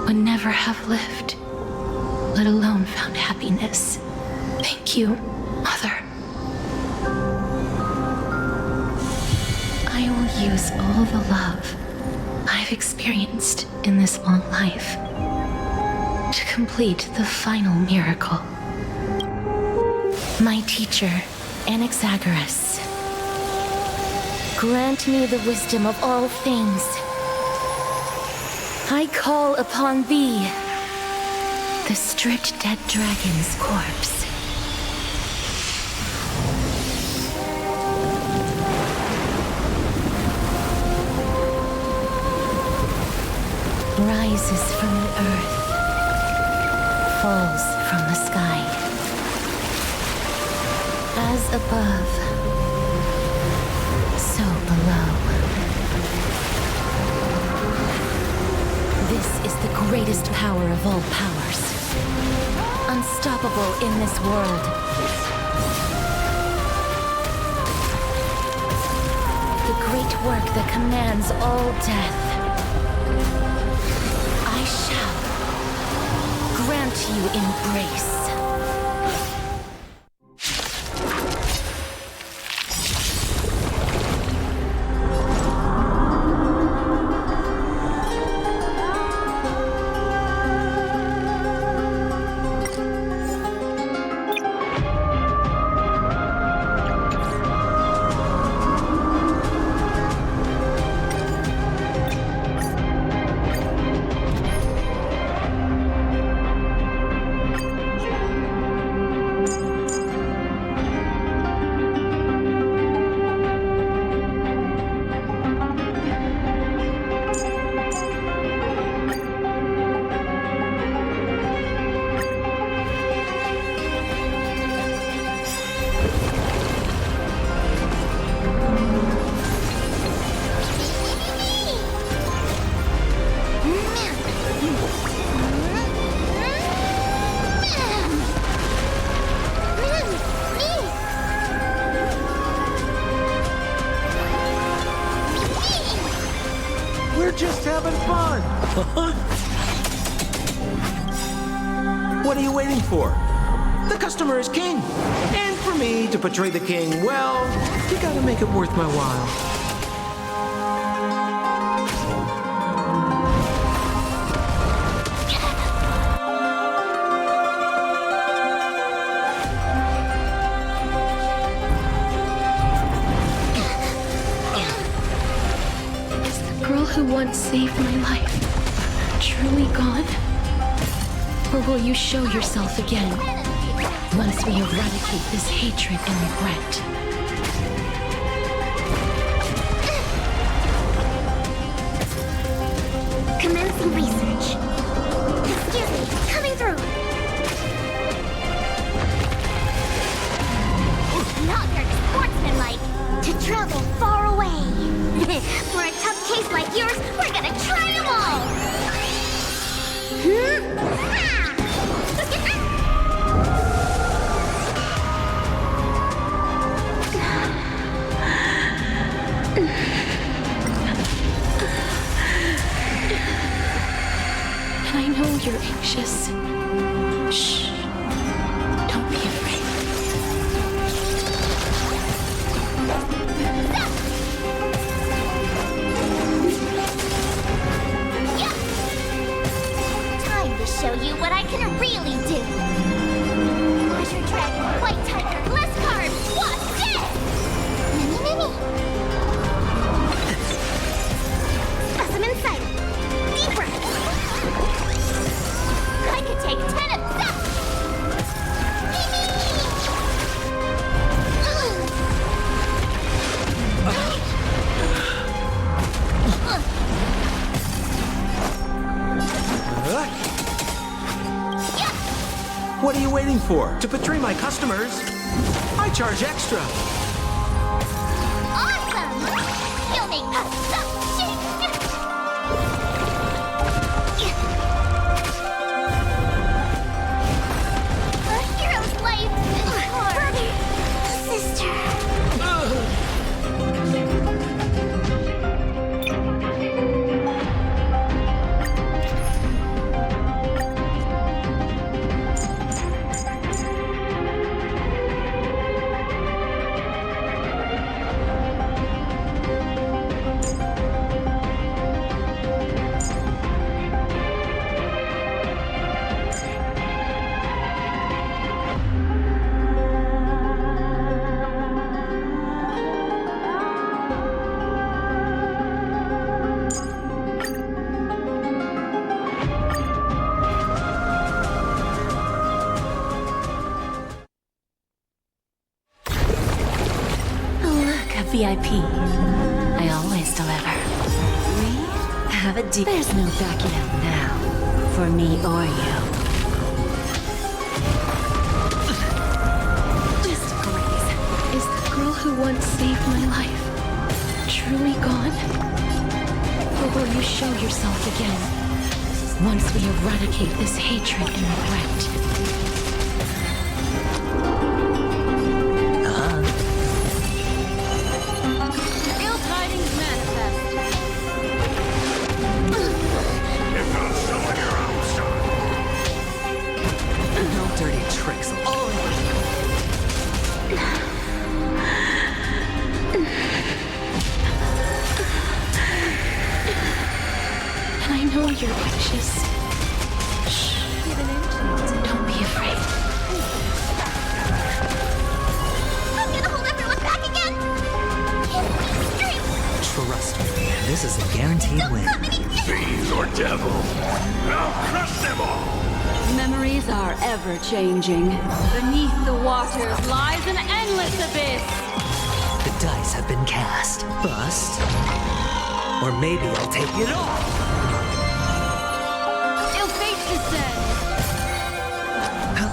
would never have lived, let alone found happiness. Thank you, Mother. I will use all the love I've experienced in this long life to complete the final miracle. My teacher, Anaxagoras, grant me the wisdom of all things I call upon thee, the stripped dead dragon's corpse. Rises from the earth, falls from the sky. As above, so below. This is the greatest power of all powers. Unstoppable in this world. The great work that commands all death. I shall grant you embrace. Just having fun. What are you waiting for? The customer is king. And for me to portray the king, well, you gotta make it worth my while. Who once saved my life truly gone? Or will you show yourself again once we eradicate this hatred and regret? Commencing research. Excuse me, coming through. Not very sportsmanlike to travel far away. For a tough case like yours, we're gonna try them all! And I know you're anxious. Shh. Don't be afraid. Show you what I can really do. Pleasure Dragon, White Tiger, less carbs. What's this? Mini. Specimen sight. Deep breath. I could take 10 of that. What are you waiting for? To portray my customers, I charge extra. Awesome! You'll make us suck shit! A hero's life is hard. Sister. VIP. I always deliver. We have a deal. There's no backing out now, for me or you. Just Grace. Is the girl who once saved my life truly gone? Or will you show yourself again once we eradicate this hatred and regret? Ill tidings manifest. You've got some of your own, son. No dirty tricks. And I know you're anxious. Shh. Don't be afraid. I'm gonna hold everyone back again! Trust me, this is a guaranteed win. Fiend or devil, I'll crush them all. Memories are ever-changing. Beneath the waters lies an endless abyss. The dice have been cast. Bust. Or maybe I'll take it all. Ill fate descends. I'm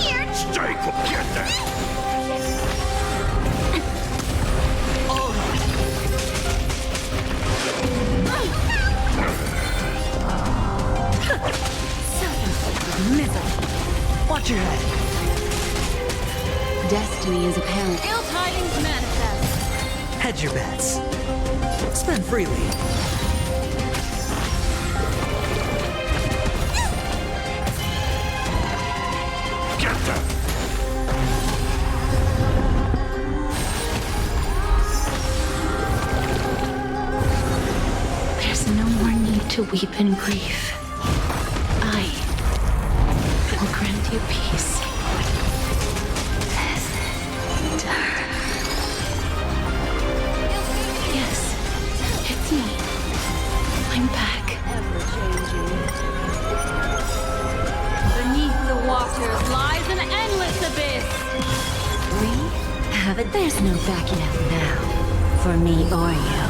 scared! Stay get that. Misery. Watch your head. Destiny is apparent. Ill tidings manifest. Hedge your bets. Spend freely. Get them. There's no more need to weep in grief. I will grant you peace. Yes, it's me. I'm back. Beneath the waters lies an endless abyss. We have it. There's no backing out now, for me or you.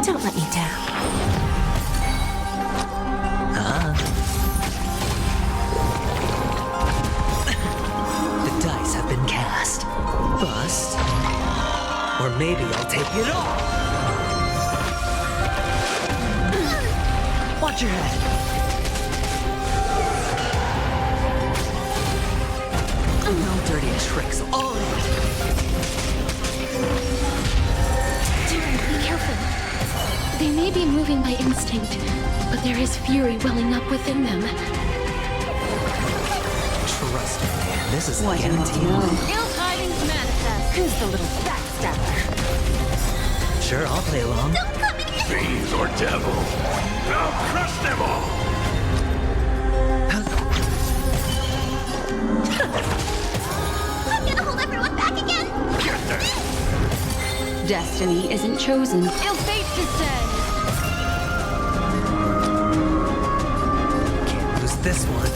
Don't let me down. The dice have been cast. Bust. Or maybe I'll take it all. Watch your head. No dirty tricks. All in. Be careful. They may be moving by instinct, but there is fury welling up within them. Trust me, this is What a do you want to guarantee. know? Ill tidings manifest. Who's the little backstabber? Sure, I'll play along. Fiend or devil, I'll crush them all. I'm gonna hold everyone back again! Get them. Destiny isn't chosen. Ill fate descends. Can't lose this one.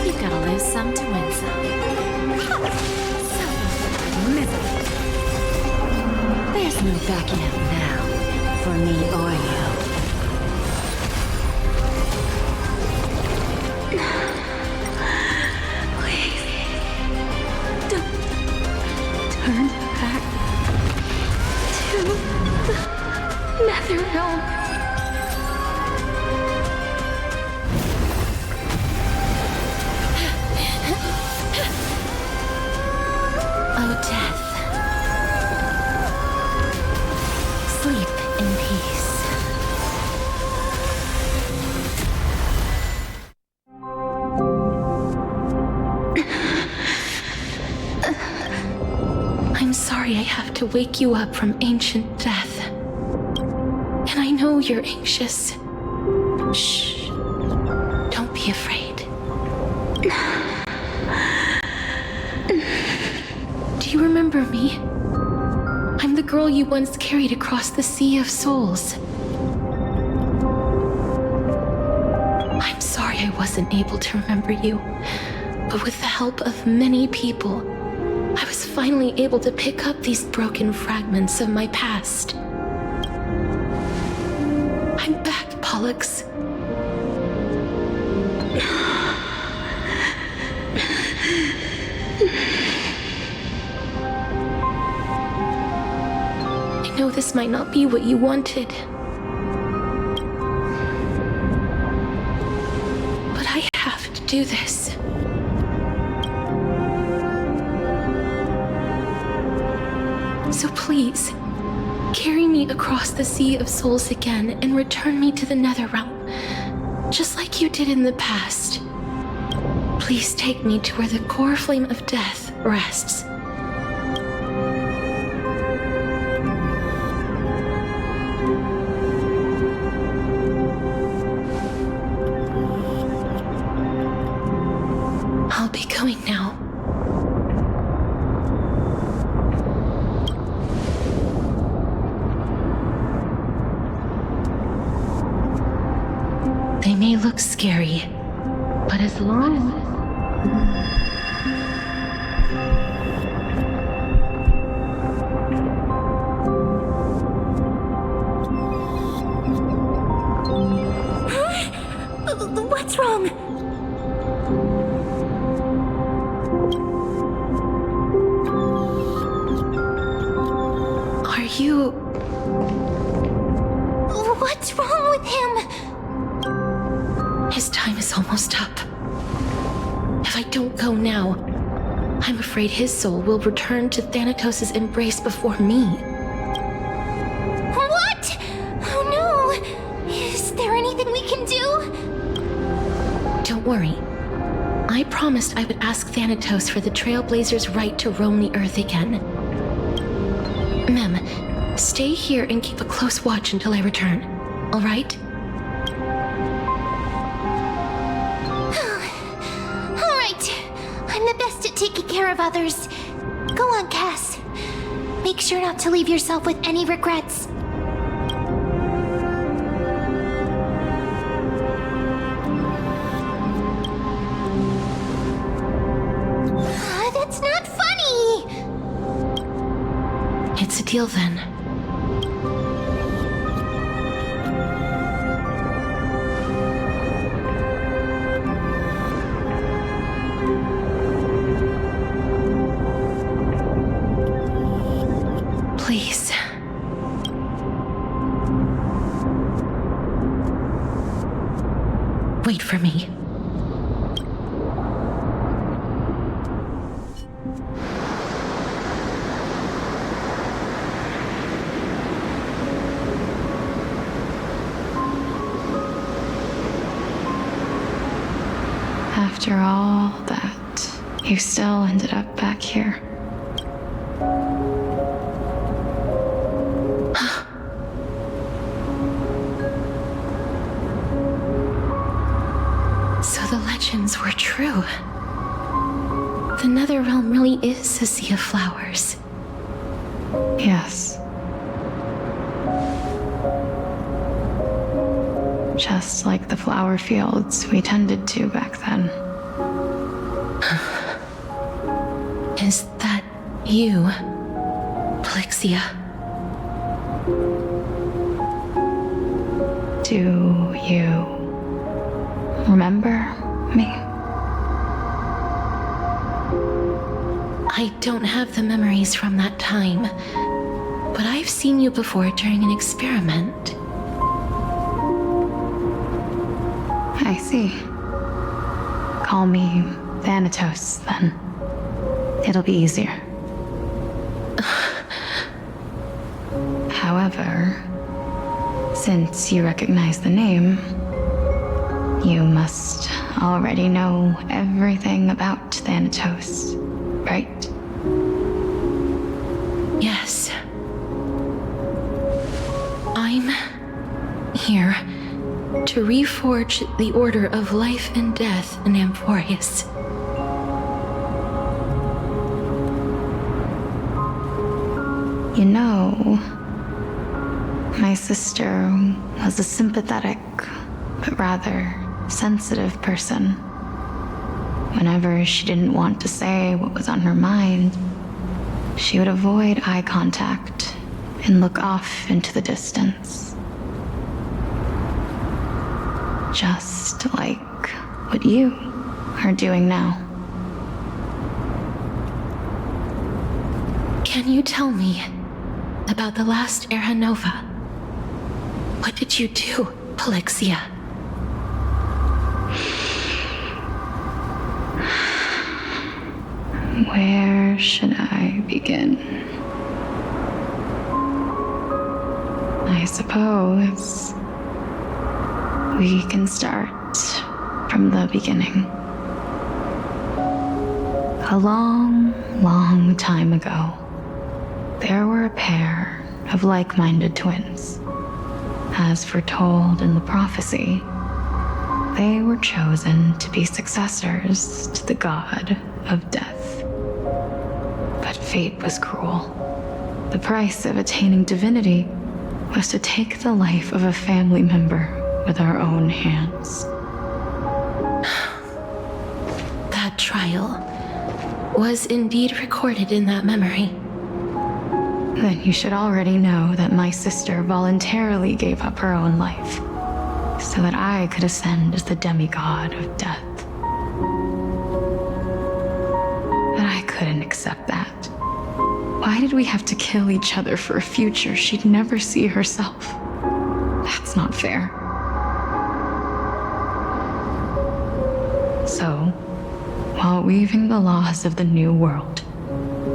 You've got to lose some to win some. Misery. There's no backing out now, for me or you. Please, don't turn back to the Nether Realm. Oh, death. Sleep in peace. I'm sorry I have to wake you up from ancient death. And I know you're anxious. Shh. Don't be afraid. you remember me? I'm the girl you once carried across the Sea of Souls. I'm sorry I wasn't able to remember you, but with the help of many people, I was finally able to pick up these broken fragments of my past. I'm back, Pollux. I know this might not be what you wanted, but I have to do this. So please, carry me across the Sea of Souls again and return me to the Netherrealm, just like you did in the past. Please take me to where the core flame of death rests. I'll be going now. They may look scary, but as long as... What's wrong? Are you... What's wrong with him? His time is almost up. If I don't go now, I'm afraid his soul will return to Thanatos' embrace before me. What? Oh no! Is there anything we can do? Don't worry. I promised I would ask Thanatos for the Trailblazers' right to roam the Earth again. Mem, stay here and keep a close watch until I return, all right? All right. I'm the best at taking care of others. Go on, Cass. Make sure not to leave yourself with any regrets. That's not funny! It's a deal then. Please. Wait for me. After all that, you still ended up back here. So the legends were true. The Netherrealm really is a sea of flowers. Yes. Just like the flower fields we tended to back then. Is that you, Polixia? Do you remember me? I don't have the memories from that time, but I've seen you before during an experiment. I see. Call me Thanatos, then. It'll be easier. However, since you recognize the name, you must already know everything about Thanatos, right? Yes. I'm here to reforge the order of life and death in Amphorius. You know, my sister was a sympathetic, but rather sensitive person. Whenever she didn't want to say what was on her mind, she would avoid eye contact and look off into the distance. Just like what you are doing now. Can you tell me about the last Era Nova? What did you do, Polixia? Where should I begin? I suppose we can start from the beginning. A long, long time ago, there were a pair of like-minded twins. As foretold in the prophecy, they were chosen to be successors to the god of death. But fate was cruel. The price of attaining divinity was to take the life of a family member with our own hands. That trial was indeed recorded in that memory. Then you should already know that my sister voluntarily gave up her own life so that I could ascend as the demigod of death. But I couldn't accept that. Why did we have to kill each other for a future she'd never see herself? That's not fair. So, while weaving the laws of the new world,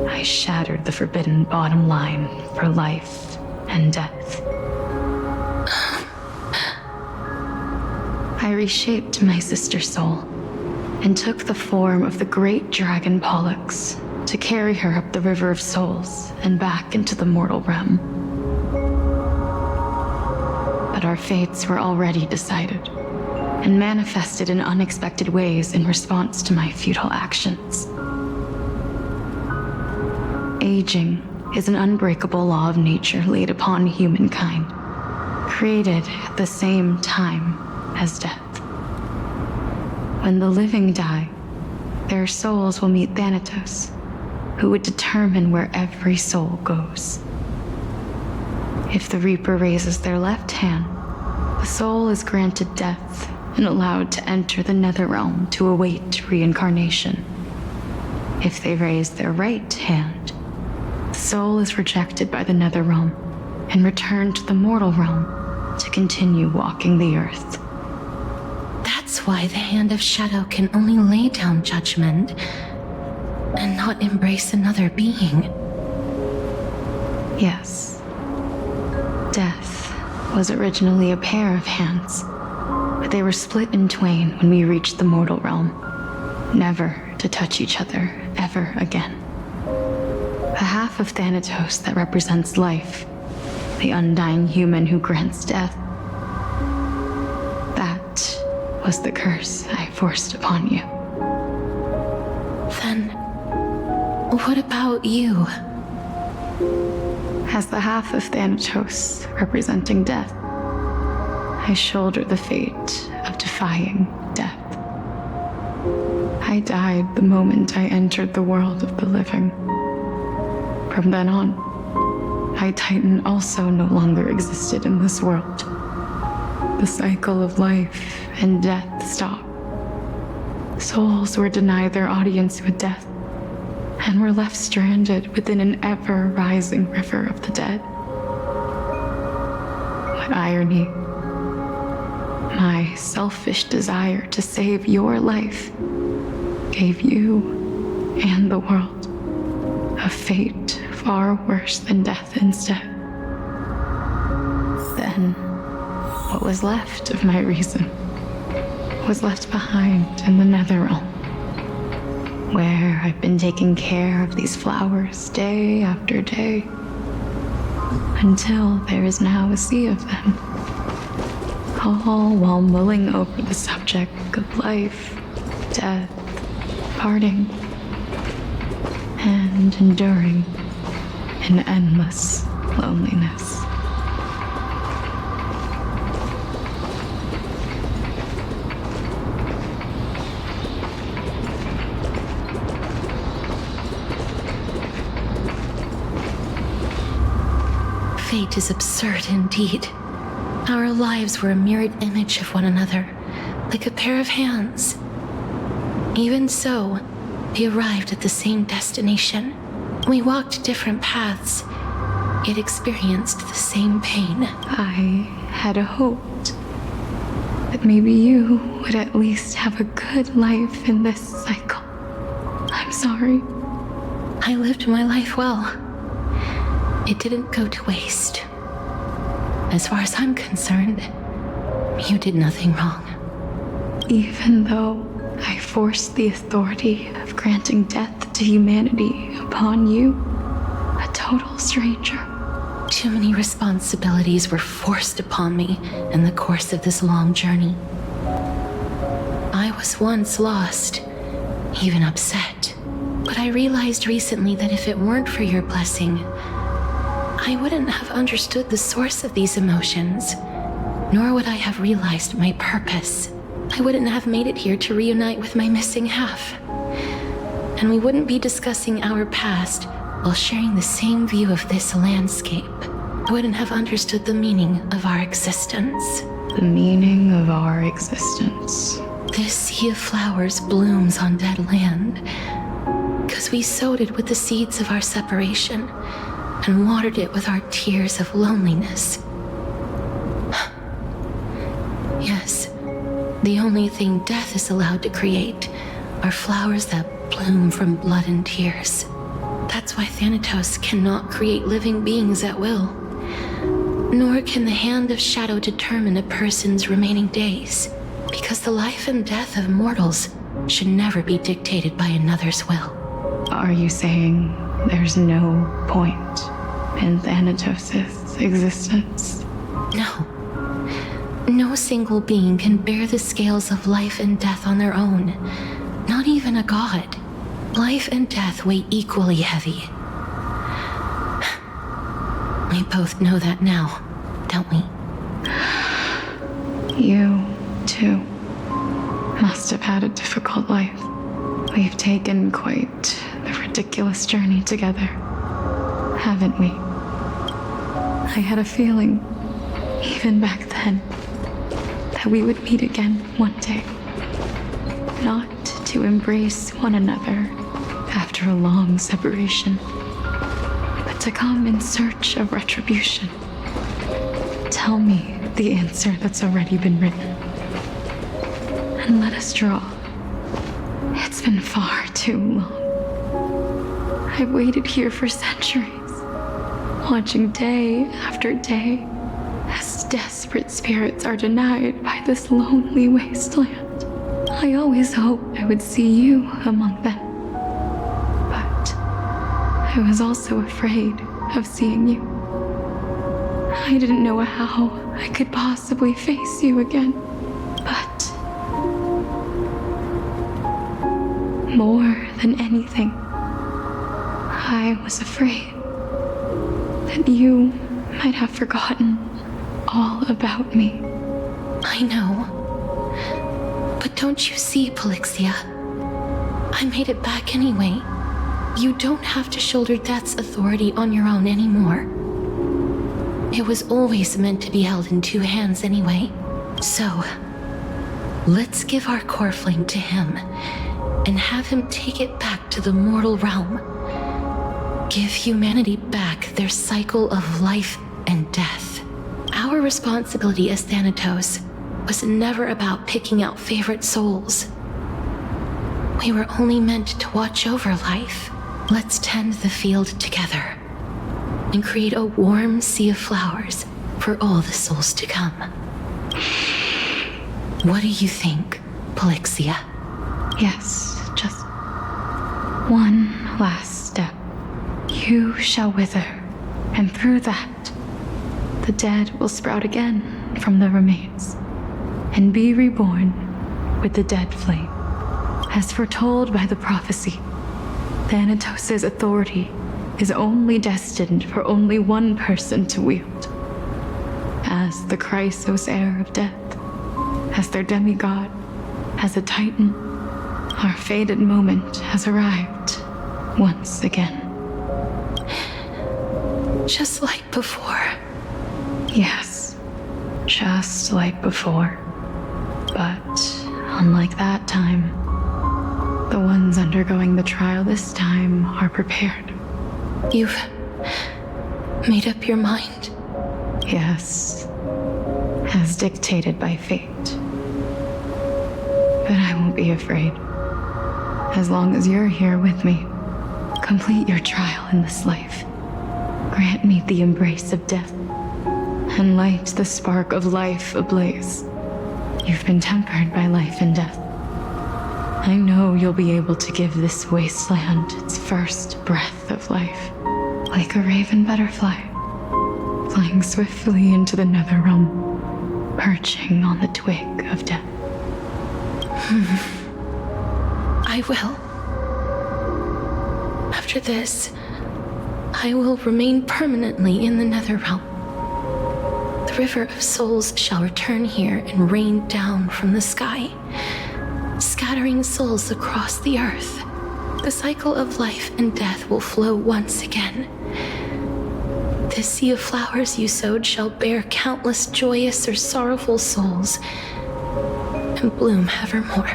I shattered the forbidden bottom line for life and death. I reshaped my sister's soul and took the form of the great dragon Pollux to carry her up the River of Souls and back into the mortal realm. But our fates were already decided and manifested in unexpected ways in response to my futile actions. Aging is an unbreakable law of nature laid upon humankind, created at the same time as death. When the living die, their souls will meet Thanatos, who would determine where every soul goes. If the Reaper raises their left hand, the soul is granted death and allowed to enter the Netherrealm to await reincarnation. If they raise their right hand, the soul is rejected by the Netherrealm and returned to the mortal realm to continue walking the earth. That's why the Hand of Shadow can only lay down judgment and not embrace another being. Yes. Death was originally a pair of hands, but they were split in twain when we reached the mortal realm, never to touch each other ever again. The half of Thanatos that represents life, the undying human who grants death, that was the curse I forced upon you. Then, what about you? As the half of Thanatos representing death, I shoulder the fate of defying death. I died the moment I entered the world of the living. From then on, I Titan also no longer existed in this world. The cycle of life and death stopped. Souls were denied their audience with death and were left stranded within an ever-rising river of the dead. What irony. My selfish desire to save your life gave you and the world a fate far worse than death instead. Then, what was left of my reason was left behind in the Netherrealm, where I've been taking care of these flowers day after day, until there is now a sea of them, all while mulling over the subject of life, death, parting, and enduring in endless loneliness. Fate is absurd indeed. Our lives were a mirrored image of one another, like a pair of hands. Even so, we arrived at the same destination. We walked different paths, yet experienced the same pain. I had hoped that maybe you would at least have a good life in this cycle. I'm sorry. I lived my life well. It didn't go to waste. As far as I'm concerned, you did nothing wrong. Even though I forced the authority of granting death to humanity upon you, a total stranger. Too many responsibilities were forced upon me in the course of this long journey. I was once lost, even upset. But I realized recently that if it weren't for your blessing, I wouldn't have understood the source of these emotions, nor would I have realized my purpose. I wouldn't have made it here to reunite with my missing half. And we wouldn't be discussing our past while sharing the same view of this landscape. I wouldn't have understood the meaning of our existence. The meaning of our existence. This sea of flowers blooms on dead land, because we sowed it with the seeds of our separation and watered it with our tears of loneliness. Yes, the only thing death is allowed to create are flowers that bloom from blood and tears. That's why Thanatos cannot create living beings at will. Nor can the hand of shadow determine a person's remaining days, because the life and death of mortals should never be dictated by another's will. Are you saying there's no point in Thanatos' existence? No. No single being can bear the scales of life and death on their own. Not even a god. Life and death weigh equally heavy. We both know that now, don't we? You, too, must have had a difficult life. We've taken quite the ridiculous journey together, haven't we? I had a feeling, even back then, that we would meet again one day. Not to embrace one another after a long separation, but to come in search of retribution. Tell me the answer that's already been written, and let us draw. It's been far too long. I've waited here for centuries, watching day after day as desperate spirits are denied by this lonely wasteland. I always hoped I would see you among them. But I was also afraid of seeing you. I didn't know how I could possibly face you again. But more than anything, I was afraid that you might have forgotten all about me. I know. But don't you see, Polixia? I made it back anyway. You don't have to shoulder death's authority on your own anymore. It was always meant to be held in two hands anyway. So, let's give our core flame to him and have him take it back to the mortal realm. Give humanity back their cycle of life and death. Our responsibility as Thanatos was never about picking out favorite souls. We were only meant to watch over life. Let's tend the field together and create a warm sea of flowers for all the souls to come. What do you think, Polixia? Yes, just one last step. You shall wither, and through that, the dead will sprout again from the remains, and be reborn with the dead flame. As foretold by the prophecy, Thanatos' authority is only destined for only one person to wield. As the Chrysos heir of death, as their demigod, as a titan, our fated moment has arrived once again. Just like before. Yes, just like before. But unlike that time, the ones undergoing the trial this time are prepared. You've made up your mind? Yes, as dictated by fate. But I won't be afraid. As long as you're here with me, complete your trial in this life. Grant me the embrace of death, and light the spark of life ablaze. You've been tempered by life and death. I know you'll be able to give this wasteland its first breath of life, like a raven butterfly, flying swiftly into the Netherrealm, perching on the twig of death. I will. After this, I will remain permanently in the Netherrealm. The River of Souls shall return here and rain down from the sky, scattering souls across the earth. The cycle of life and death will flow once again. This sea of flowers you sowed shall bear countless joyous or sorrowful souls, and bloom evermore.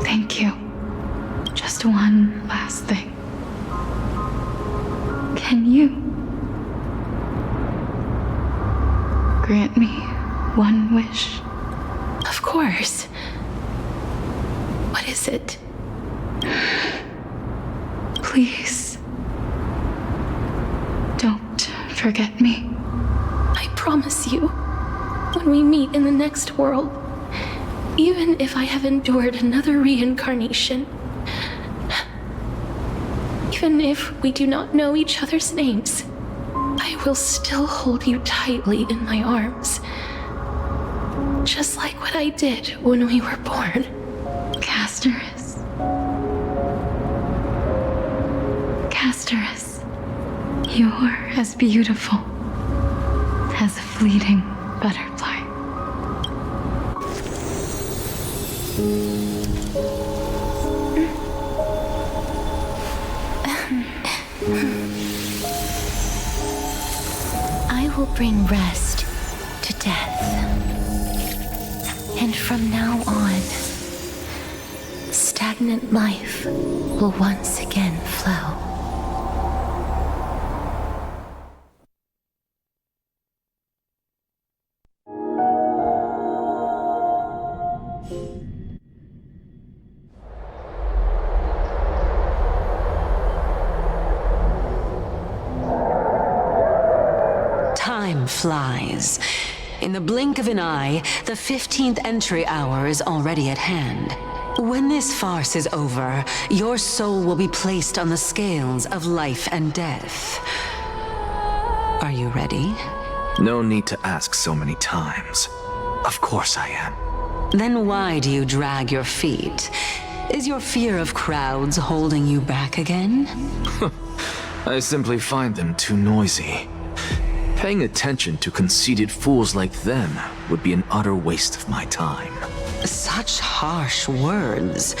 Thank you. Just one last thing. Can you grant me one wish? Of course. What is it? Please, don't forget me. I promise you, when we meet in the next world, even if I have endured another reincarnation, even if we do not know each other's names, I will still hold you tightly in my arms. Just like what I did when we were born. Castorus. Castorus, you're as beautiful as a fleeting butterfly. I will bring rest to death. And from now on, stagnant life will once again flow. Time flies. In the blink of an eye, the 15th entry hour is already at hand. When this farce is over, your soul will be placed on the scales of life and death. Are you ready? No need to ask so many times. Of course I am. Then why do you drag your feet? Is your fear of crowds holding you back again? I simply find them too noisy. Paying attention to conceited fools like them would be an utter waste of my time. Such harsh words.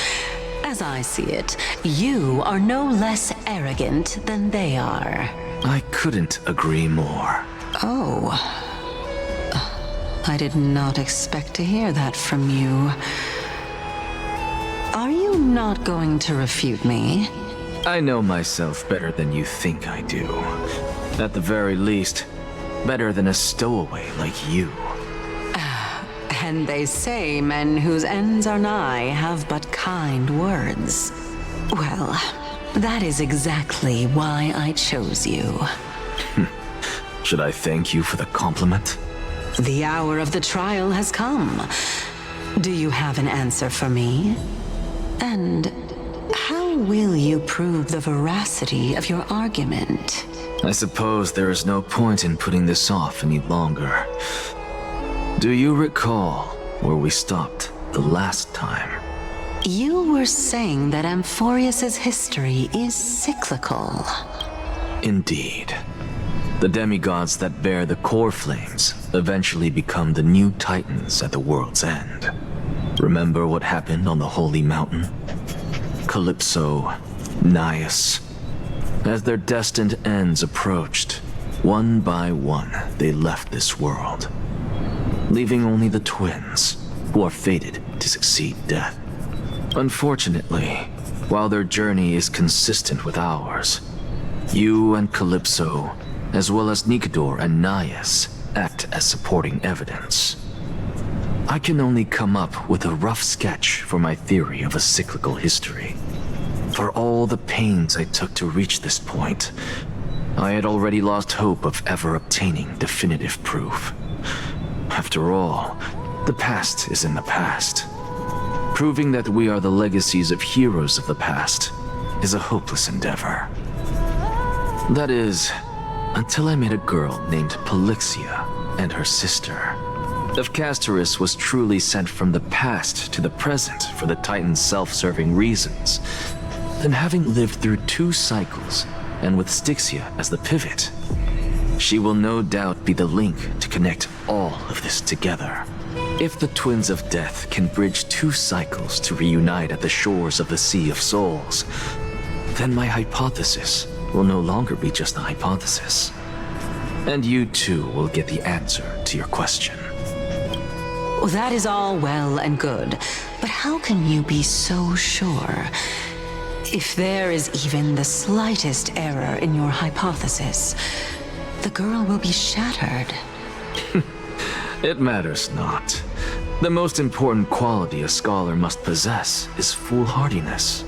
As I see it, you are no less arrogant than they are. I couldn't agree more. Oh. I did not expect to hear that from you. Are you not going to refute me? I know myself better than you think I do. At the very least, better than a stowaway like you. And they say men whose ends are nigh have but kind words. Well, that is exactly why I chose you. Should I thank you for the compliment? The hour of the trial has come. Do you have an answer for me? And how will you prove the veracity of your argument? I suppose there is no point in putting this off any longer. Do you recall where we stopped the last time? You were saying that Amphorius's history is cyclical. Indeed. The demigods that bear the core flames eventually become the new titans at the world's end. Remember what happened on the Holy Mountain? Calypso, Naias. As their destined ends approached, one by one they left this world, leaving only the twins, who are fated to succeed death. Unfortunately, while their journey is consistent with ours, you and Calypso, as well as Nikador and Naias, act as supporting evidence. I can only come up with a rough sketch for my theory of a cyclical history. For all the pains I took to reach this point, I had already lost hope of ever obtaining definitive proof. After all, the past is in the past. Proving that we are the legacies of heroes of the past is a hopeless endeavor. That is, until I met a girl named Polixia and her sister. If Castorus was truly sent from the past to the present for the Titan's self-serving reasons, then having lived through 2 cycles, and with Styxia as the pivot, she will no doubt be the link to connect all of this together. If the Twins of Death can bridge 2 cycles to reunite at the shores of the Sea of Souls, then my hypothesis will no longer be just a hypothesis. And you too will get the answer to your question. That is all well and good, but how can you be so sure? If there is even the slightest error in your hypothesis, the girl will be shattered. It matters not. The most important quality a scholar must possess is foolhardiness.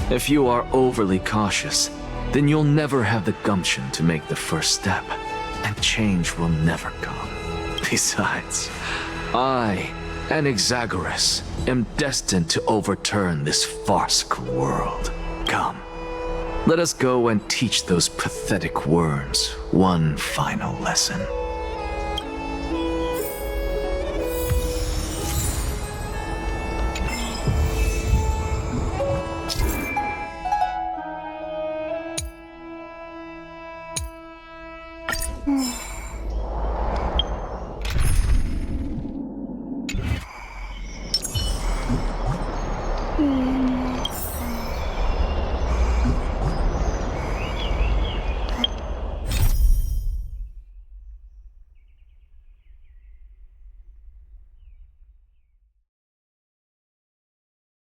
If you are overly cautious, then you'll never have the gumption to make the first step, and change will never come. Besides, I, Anaxagoras, am destined to overturn this farcical world. Come, let us go and teach those pathetic worms one final lesson.